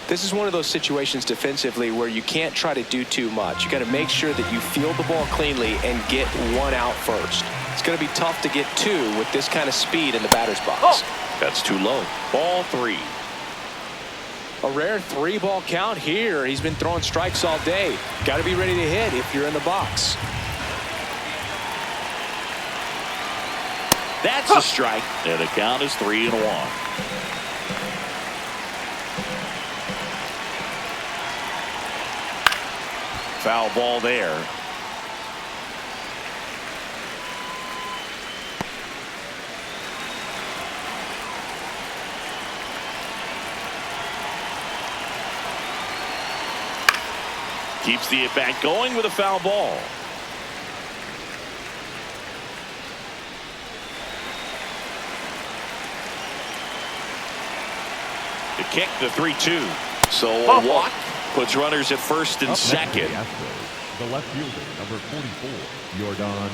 This is one of those situations defensively where you can't try to do too much. You got to make sure that you field the ball cleanly and get one out first. It's going to be tough to get two with this kind of speed in the batter's box. That's too low. Ball 3. A rare 3-ball count here. He's been throwing strikes all day. Got to be ready to hit if you're in the box. That's a strike. And the count is 3-1. Foul ball there. Keeps the at-bat going with a foul ball. The kick, the 3-2. So a walk puts runners at first and second. The left fielder, number 44, Yordan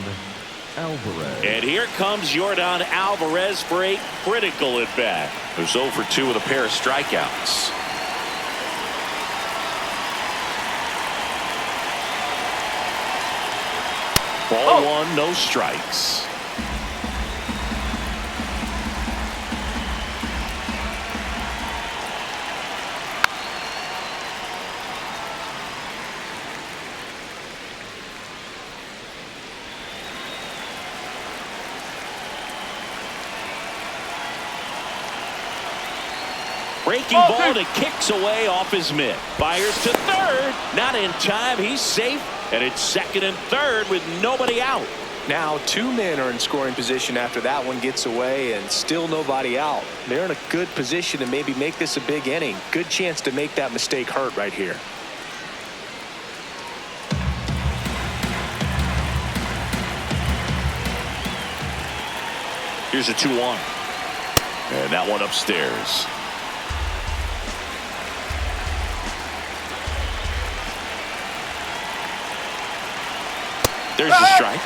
Alvarez. And here comes Yordan Alvarez for a critical at-bat. Who's 0 for 2 with a pair of strikeouts. Ball 1, no strikes. Breaking ball and it kicks away off his mitt. Fires to third. Not in time. He's safe. And it's second and third with nobody out. Now 2 men are in scoring position after that one gets away and still nobody out. They're in a good position to maybe make this a big inning. Good chance to make that mistake hurt right here. Here's a 2-1. And that one upstairs. There's a strike.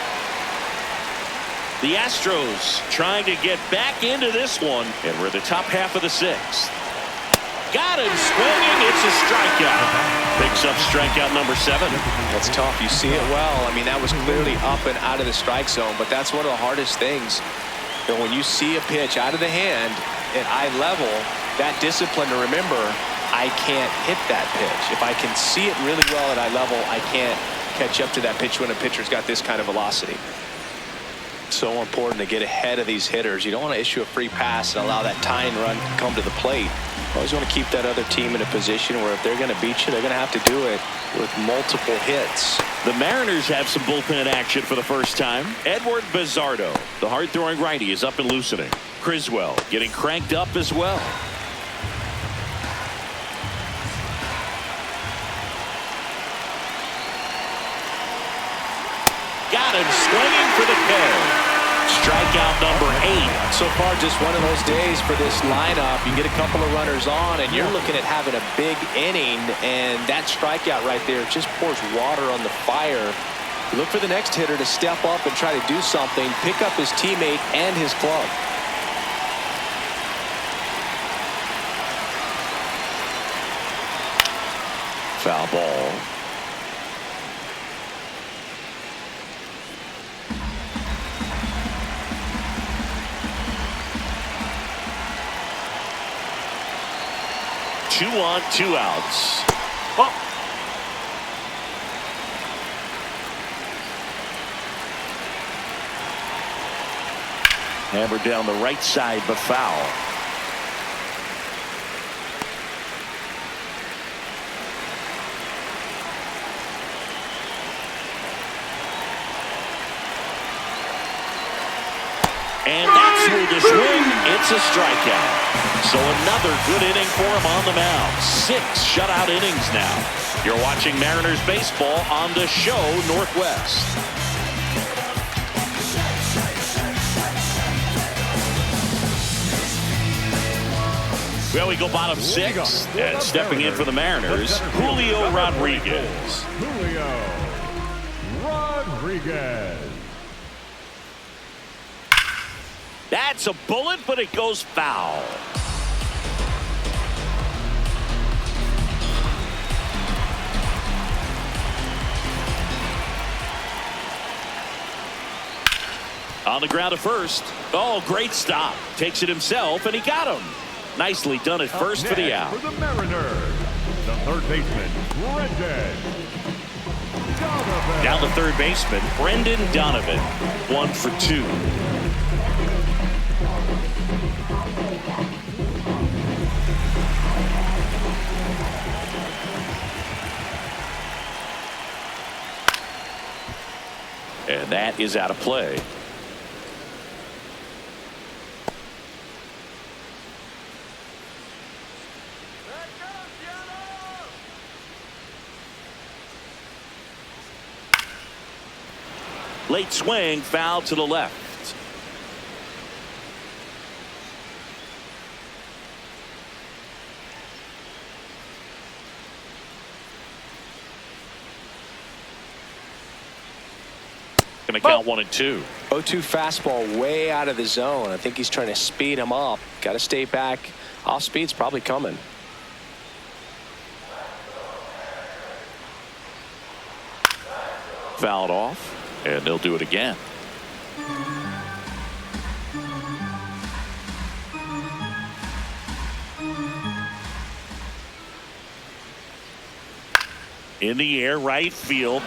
The Astros trying to get back into this one. And we're the top half of the 6th. Got him swinging. It's a strikeout. Picks up strikeout number 7. That's tough. You see it well. I mean, that was clearly up and out of the strike zone. But that's one of the hardest things. And when you see a pitch out of the hand at eye level, that discipline to remember, I can't hit that pitch. If I can see it really well at eye level, I can't catch up to that pitch when a pitcher's got this kind of velocity. So important to get ahead of these hitters. You don't want to issue a free pass and allow that tying run to come to the plate. You always want to keep that other team in a position where if they're going to beat you, they're going to have to do it with multiple hits. The Mariners have some bullpen action for the first time. Edward Bizzardo, the hard-throwing righty, is up and loosening. Criswell getting cranked up as well. Got him swinging for the kill. Strikeout number 8. So far, just one of those days for this lineup. You get a couple of runners on, and you're looking at having a big inning, and that strikeout right there just pours water on the fire. You look for the next hitter to step up and try to do something, pick up his teammate and his glove. Foul ball. Two on, 2 outs. Hammered down the right side, but foul. And that's through the swing. It's a strikeout. So another good inning for him on the mound. 6 shutout innings now. You're watching Mariners baseball on the Show Northwest. Well, we go bottom 6. And stepping in for the Mariners, Julio Rodriguez. Julio Rodriguez. That's a bullet, but it goes foul. On the ground to first. Oh, great stop. Takes it himself, and he got him. Nicely done at first for the out. For the Mariners, the third baseman, Brendan Donovan. Down the third baseman, Brendan Donovan. 1 for 2. And that is out of play. Late swing, foul to the left. Gonna count 1 and 2. 0-2 fastball way out of the zone. I think he's trying to speed him up. Got to stay back. Off speed's probably coming. Fouled off, and they'll do it again. In the air, right field.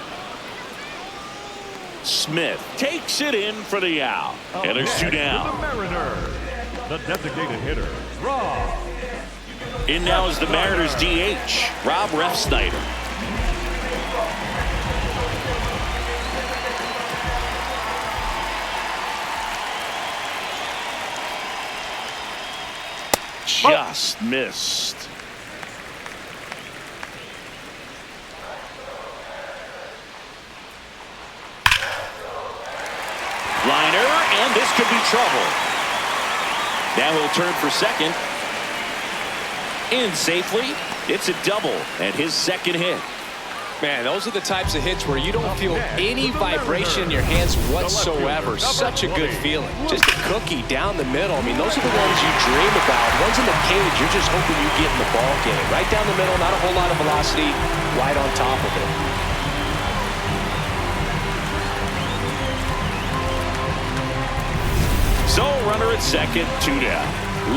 Smith takes it in for the out. And there's 2 down. The Mariners, the designated hitter, Rob. In now is the Mariners DH, Rob Refsnyder. Just missed. Liner, and this could be trouble. Now he'll turn for second. In safely. It's a double and his second hit. Man, those are the types of hits where you don't feel any vibration in your hands whatsoever. Such a good feeling. Just a cookie down the middle. I mean, those are the ones you dream about. Ones in the cage, you're just hoping you get in the ball game. Right down the middle, not a whole lot of velocity, right on top of it. So, runner at second, 2 down.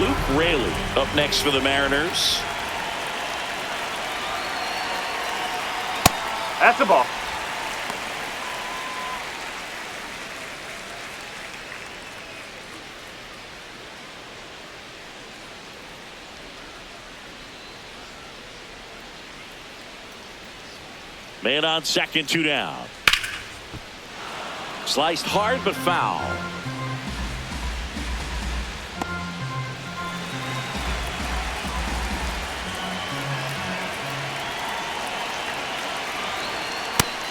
Luke Raley up next for the Mariners. That's the ball. Man on second, 2 down. Sliced hard but foul.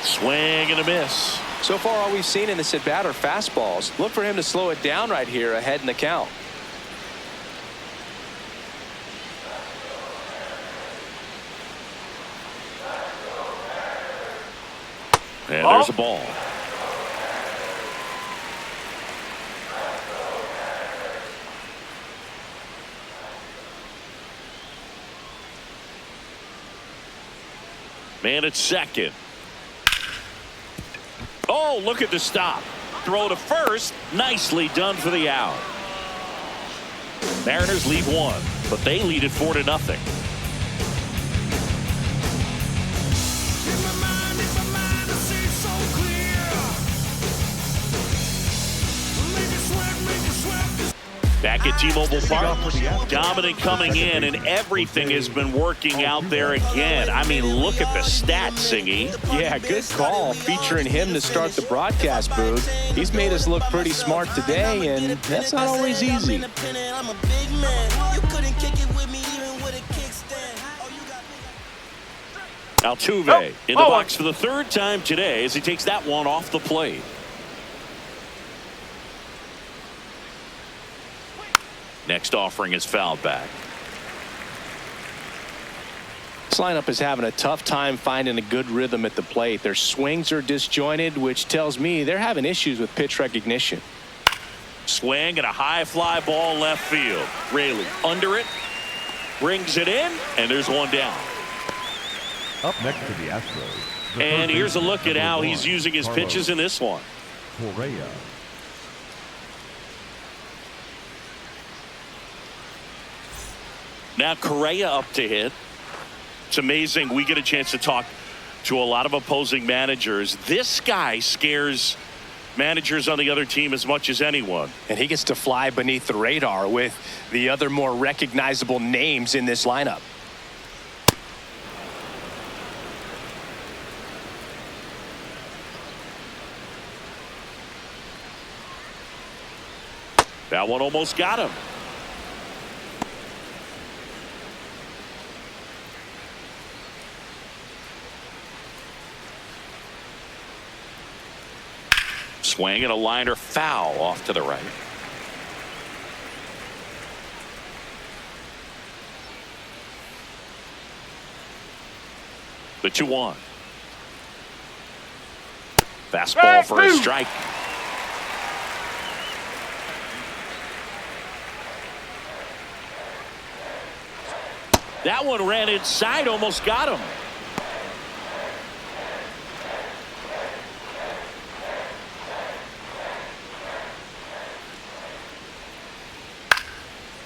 Swing and a miss. So far, all we've seen in this at bat are fastballs. Look for him to slow it down right here ahead in the count. And there's a ball. Man at second. Oh, look at the stop. Throw to first. Nicely done for the out. Mariners lead 1, but they lead it 4-0. Back at T-Mobile Park, dominant coming in, and everything has been working out there again. I mean, look at the stats, Singy. Yeah, good call featuring him to start the broadcast, Boog. He's made us look pretty smart today, and that's not always easy. Altuve in the box for the third time today as he takes that one off the plate. Next offering is fouled back. This lineup is having a tough time finding a good rhythm at the plate. Their swings are disjointed, which tells me they're having issues with pitch recognition. Swing and a high fly ball left field. Raley under it, brings it in, and there's one down. Up next to the Astros. And here's a look at how he's using his pitches in this one. Correa. Now Correa up to hit. It's amazing. We get a chance to talk to a lot of opposing managers. This guy scares managers on the other team as much as anyone. And he gets to fly beneath the radar with the other more recognizable names in this lineup. That one almost got him. Swing and a liner foul off to the right. The 2-1. Fastball for a strike. That one ran inside, almost got him.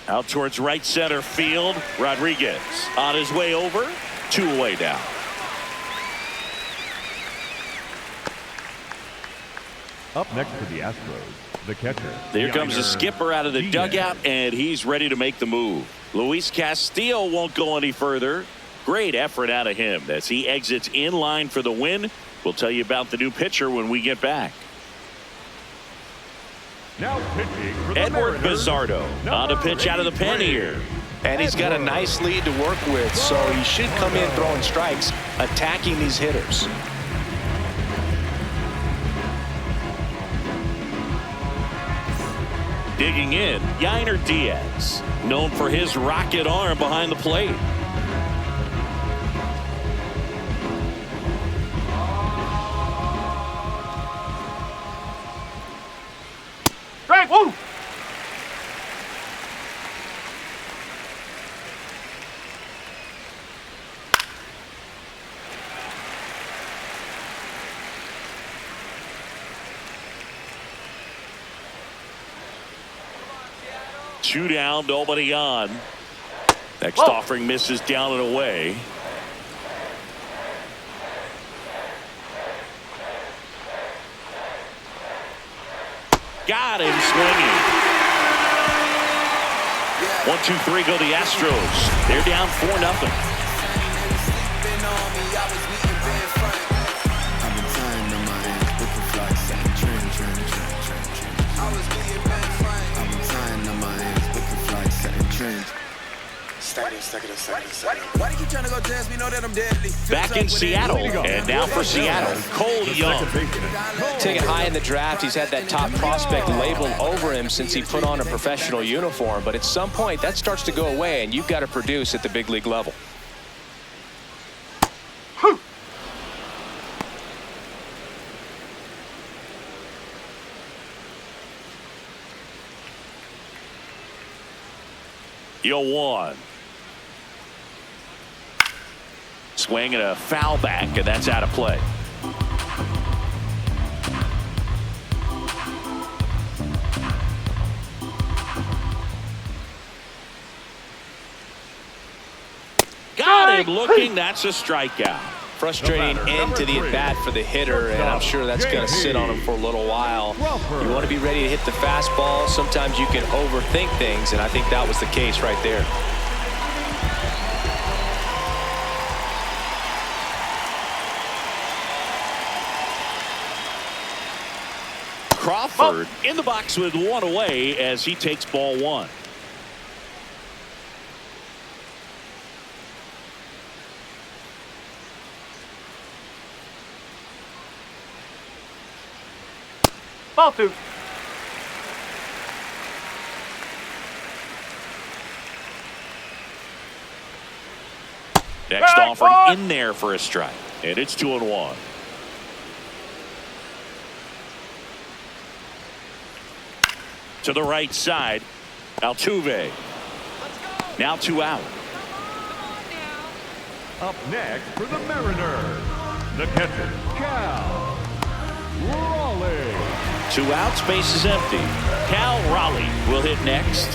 Out towards right center field. Rodriguez on his way over. 2 away down. Up next to the Astros, the catcher. There comes the skipper out of the dugout, and he's ready to make the move. Luis Castillo won't go any further. Great effort out of him as he exits in line for the win. We'll tell you about the new pitcher when we get back. Now pitching for the Edward Mariners, Bizzardo on a pitch out of the pen here. And he's got a nice lead to work with, so he should come in throwing strikes, attacking these hitters. Digging in, Yainer Diaz, known for his rocket arm behind the plate. Strike, woo! Two down, nobody on. Next offering misses down and away. Got him swinging. 1-2-3 go the Astros. They're down 4-0. Back in Seattle, and now for Seattle, Cole Young. Taken high in the draft, he's had that top prospect labeled over him since he put on a professional uniform, but at some point that starts to go away, and you've got to produce at the big league level. Yo one. Swing and a foul back, and that's out of play. Got him looking. That's a strikeout. Frustrating end to the at-bat for the hitter, and I'm sure that's going to sit on him for a little while. You want to be ready to hit the fastball. Sometimes you can overthink things, and I think that was the case right there. Crawford in the box with one away as he takes ball one. Ball two. Next offering in there for a strike, and it's 2-1. To the right side, Altuve. Now 2 out. Up next for the Mariners, the catcher, Cal Raleigh. 2 outs, base is empty. Cal Raleigh will hit next.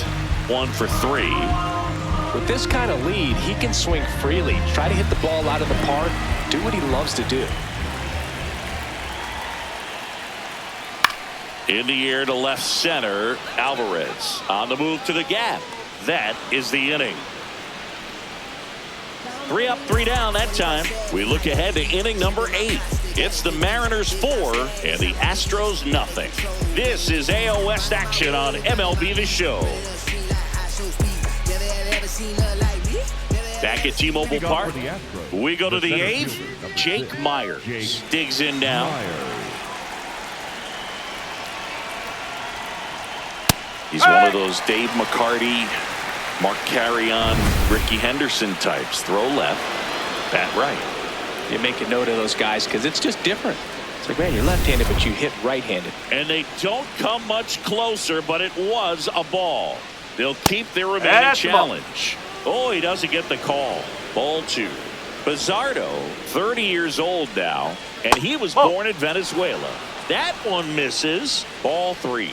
1 for 3. With this kind of lead, he can swing freely, try to hit the ball out of the park, do what he loves to do. In the air to left center, Alvarez on the move to the gap. That is the inning. 3 up, 3 down that time. We look ahead to inning number 8. It's the Mariners 4 and the Astros nothing. This is AL West action on MLB The Show. Back at T-Mobile Park, we go to the 8th. Jake Myers digs in now. He's one of those Dave McCarty, Mark Carrion, Ricky Henderson types. Throw left, bat right. You make a note of those guys because it's just different. It's like, man, you're left-handed, but you hit right-handed. And they don't come much closer, but it was a ball. They'll keep their remaining challenge. Oh, he doesn't get the call. Ball 2. Bizzardo, 30 years old now, and he was born in Venezuela. That one misses. Ball 3.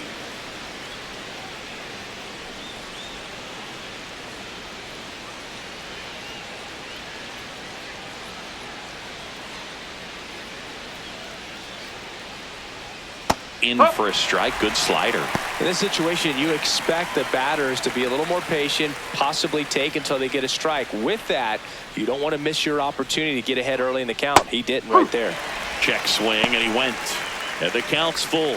In for a strike. Good slider. In this situation, you expect the batters to be a little more patient, possibly take until they get a strike. With that, you don't want to miss your opportunity to get ahead early in the count. He didn't right there. Check swing, and he went. And the count's full.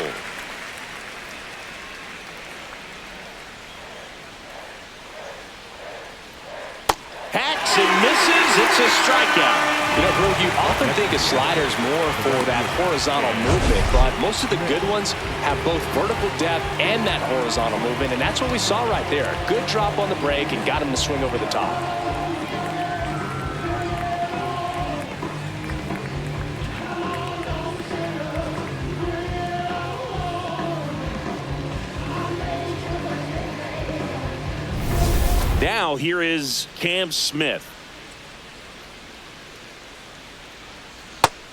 Hacks and misses. It's a strikeout. You know, Brooke, you often think of sliders more for that horizontal movement, but most of the good ones have both vertical depth and that horizontal movement, and that's what we saw right there. A good drop on the break and got him to swing over the top. Now here is Cam Smith.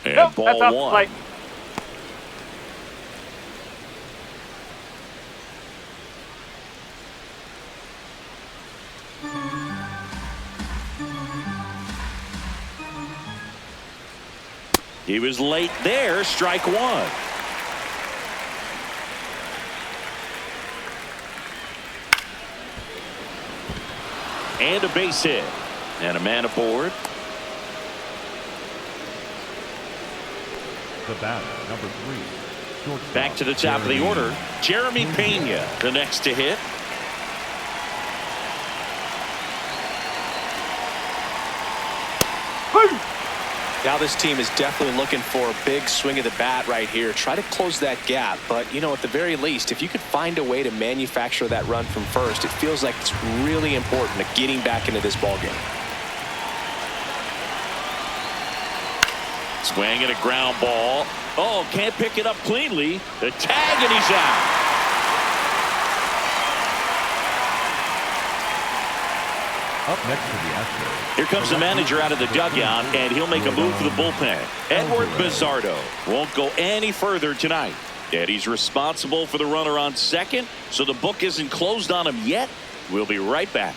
And ball 1. He was late there. Strike 1. And a base hit. And a man aboard. The batter, number 3. Back to the top of the order. Jeremy Pena, the next to hit. Now this team is definitely looking for a big swing of the bat right here. Try to close that gap. But, you know, at the very least, if you could find a way to manufacture that run from first, it feels like it's really important to getting back into this ballgame. Swing and a ground ball. Oh, can't pick it up cleanly. The tag, and he's out. Up next to the Astros. Here comes the manager out of the dugout, and he'll make a move for the bullpen. Edward Bizzardo won't go any further tonight. And he's responsible for the runner on second, so the book isn't closed on him yet. We'll be right back.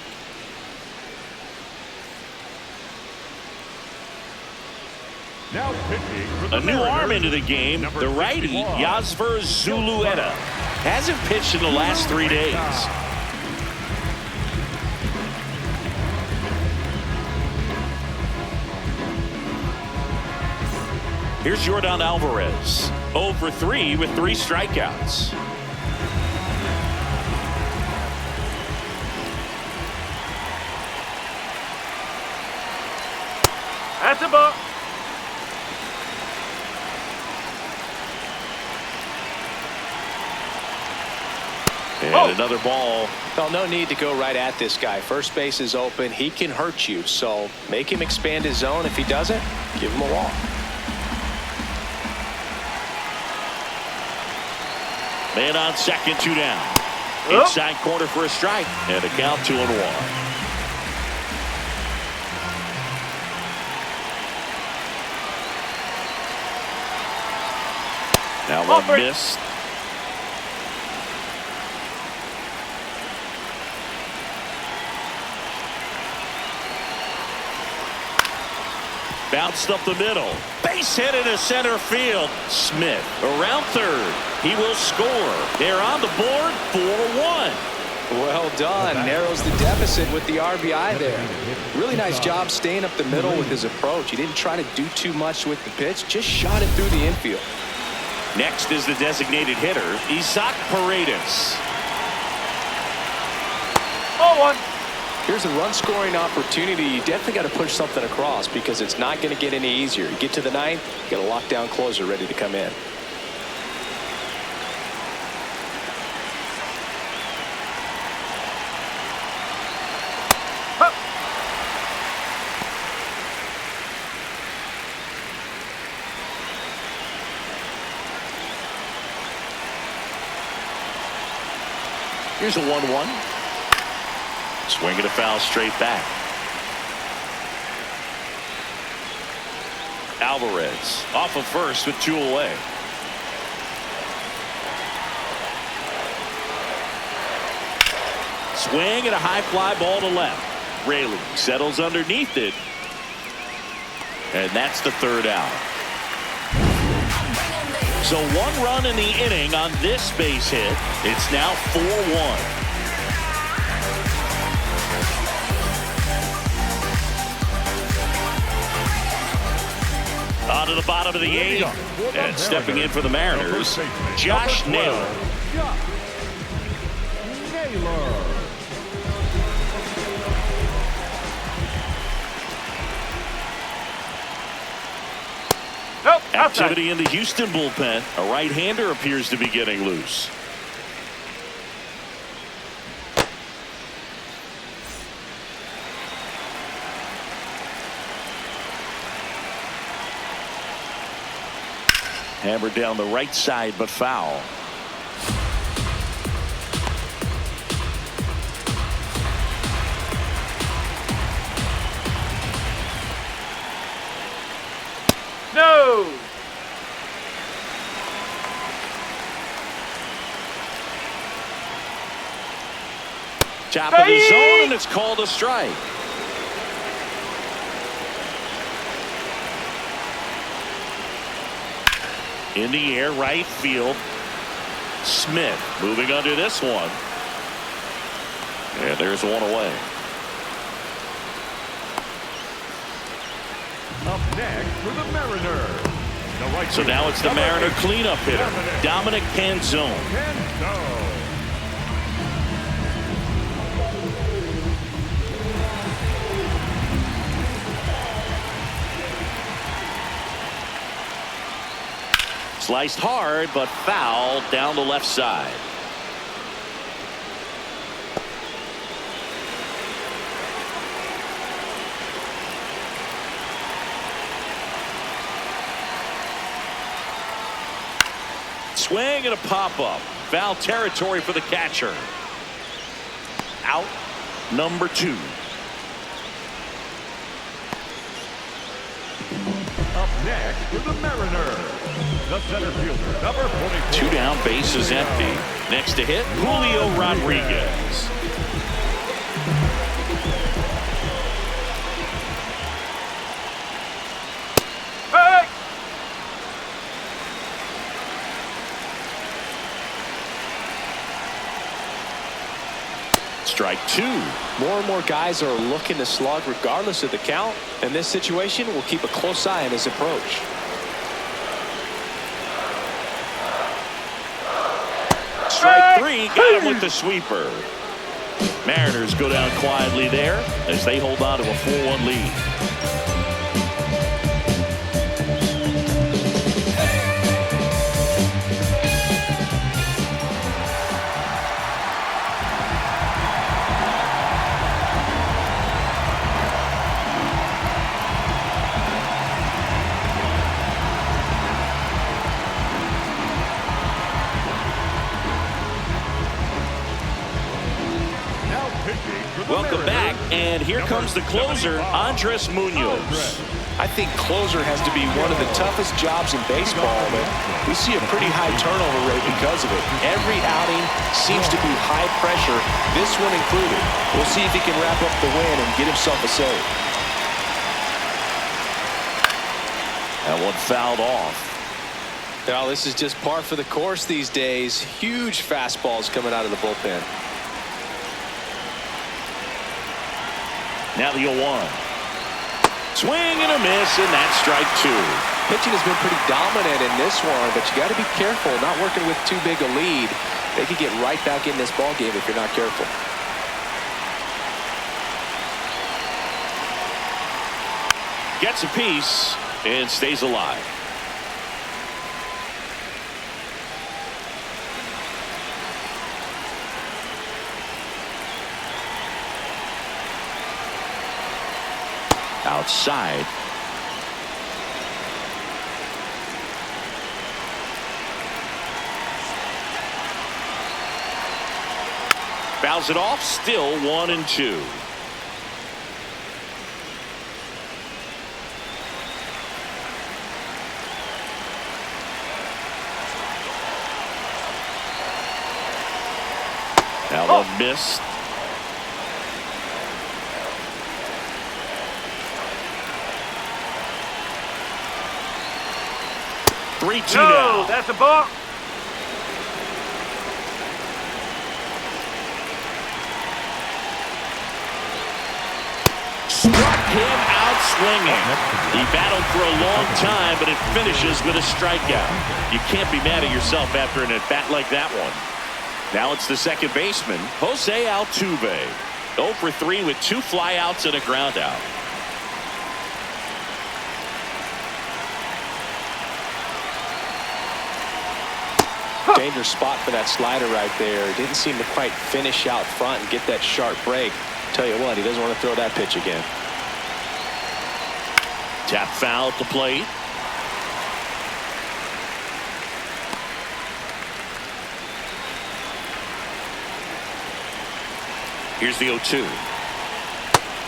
Now pitching for the A new Mariners, arm into the game, number the righty, 61, Yasver Zulueta. Hasn't pitched in the last 3 days. Here's Yordan Alvarez, 0 for 3 with 3 strikeouts. That's a ball. And another ball. Well, no need to go right at this guy. First base is open. He can hurt you, so make him expand his zone. If he doesn't, give him a walk. Man on second, 2 down. Inside corner for a strike. And a count 2-1. Now one missed. Bounced up the middle. Base hit into center field. Smith around third. He will score. They're on the board, 4-1. Well done. Narrows the deficit with the RBI there. Really nice job staying up the middle with his approach. He didn't try to do too much with the pitch. Just shot it through the infield. Next is the designated hitter, Isaac Paredes. 0-1. Here's a run-scoring opportunity. You definitely got to push something across because it's not going to get any easier. You get to the ninth, you got a lockdown closer ready to come in. Here's a 1-1. Swinging a foul straight back. Alvarez off of first with 2 away. Swing and a high fly ball to left. Rayleigh settles underneath it. And that's the 3rd out. So 1 run in the inning on this base hit. It's now 4-1. On to the bottom of the 8th. And stepping in for the Mariners, Josh Naylor. Nope. Activity in the Houston bullpen. A right-hander appears to be getting loose. Hammered down the right side, but foul. No. Top of the zone, and it's called a strike. In the air, right field. Smith moving under this one. And there's 1 away. Up next for the Mariners. So now it's the Mariner cleanup hitter, Dominic Panzone. Sliced hard, but foul down the left side. Swing and a pop-up. Foul territory for the catcher. Out number 2. Up next for the Mariners, the center fielder, number 44. 2 down, base is empty. Next to hit, Julio Rodriguez. Hey. Strike two. More and more guys are looking to slug regardless of the count. In this situation, we'll keep a close eye on his approach. Strike three. Got him with the sweeper. Mariners go down quietly there as they hold on to a 4-1 lead. Welcome back, and here comes the closer, Andres Munoz. I think closer has to be one of the toughest jobs in baseball, but we see a pretty high turnover rate because of it. Every outing seems to be high pressure, this one included. We'll see if he can wrap up the win and get himself a save. That one fouled off. Now, this is just par for the course these days. Huge fastballs coming out of the bullpen. Now the 0-1. Swing and a miss, and that's strike two. Pitching has been pretty dominant in this one, but you got to be careful, not working with too big a lead. They could get right back in this ball game if you're not careful. Gets a piece and stays alive. Outside. Fouls it off, still 1-2. Now one missed. No, now. That's a ball. Struck him out swinging. He battled for a long time, but it finishes with a strikeout. You can't be mad at yourself after an at-bat like that one. Now it's the second baseman, Jose Altuve. 0 for 3 with 2 flyouts and a ground out. Dangerous spot for that slider right there. Didn't seem to quite finish out front and get that sharp break. Tell you what, he doesn't want to throw that pitch again. Tap foul at the plate. Here's the 0-2.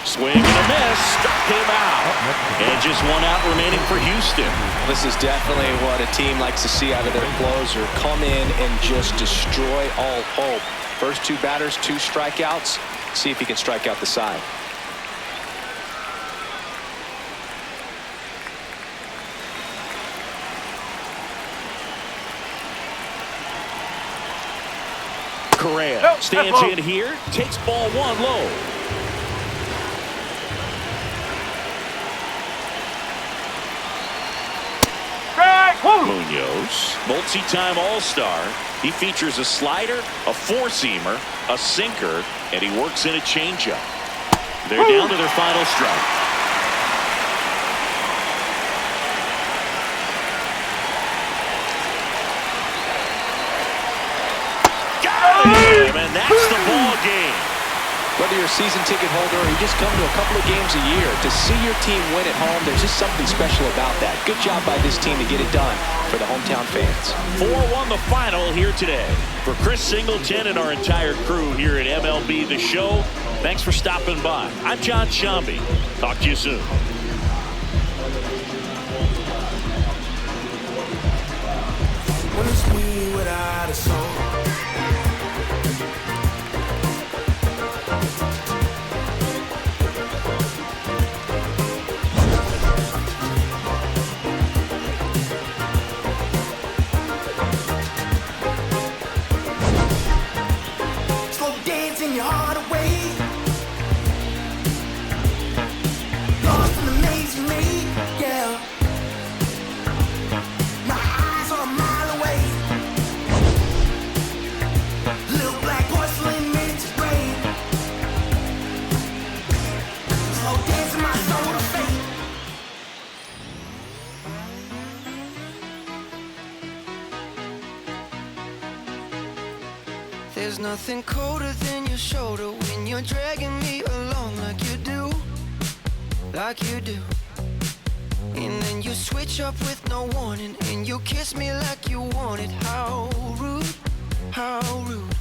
Swing and a miss. Struck him out. And just 1 out remaining for Houston. This is definitely what a team likes to see out of their closer. Come in and just destroy all hope. First 2 batters, 2 strikeouts. See if he can strike out the side. Correa stands in here, takes ball 1 low. Munoz, multi-time All-Star. He features a slider, a 4-seamer, a sinker, and he works in a changeup. They're down to their final strike. Got him, and that's the ball game. Whether you're a season ticket holder or you just come to a couple of games a year, to see your team win at home, there's just something special about that. Good job by this team to get it done for the hometown fans. 4-1 the final here today. For Chris Singleton and our entire crew here at MLB The Show, thanks for stopping by. I'm John Shambi. Talk to you soon. When it's me without a song. Slow dancing your heart away. Lost in the maze you made, yeah. My eyes are a mile away. Little black porcelain minutes rain. Slow dancing my soul to fate. There's nothing colder than your shoulder when you're dragging me along like you do, like you do. And then you switch up with no warning and you kiss me like you want it. How rude, how rude.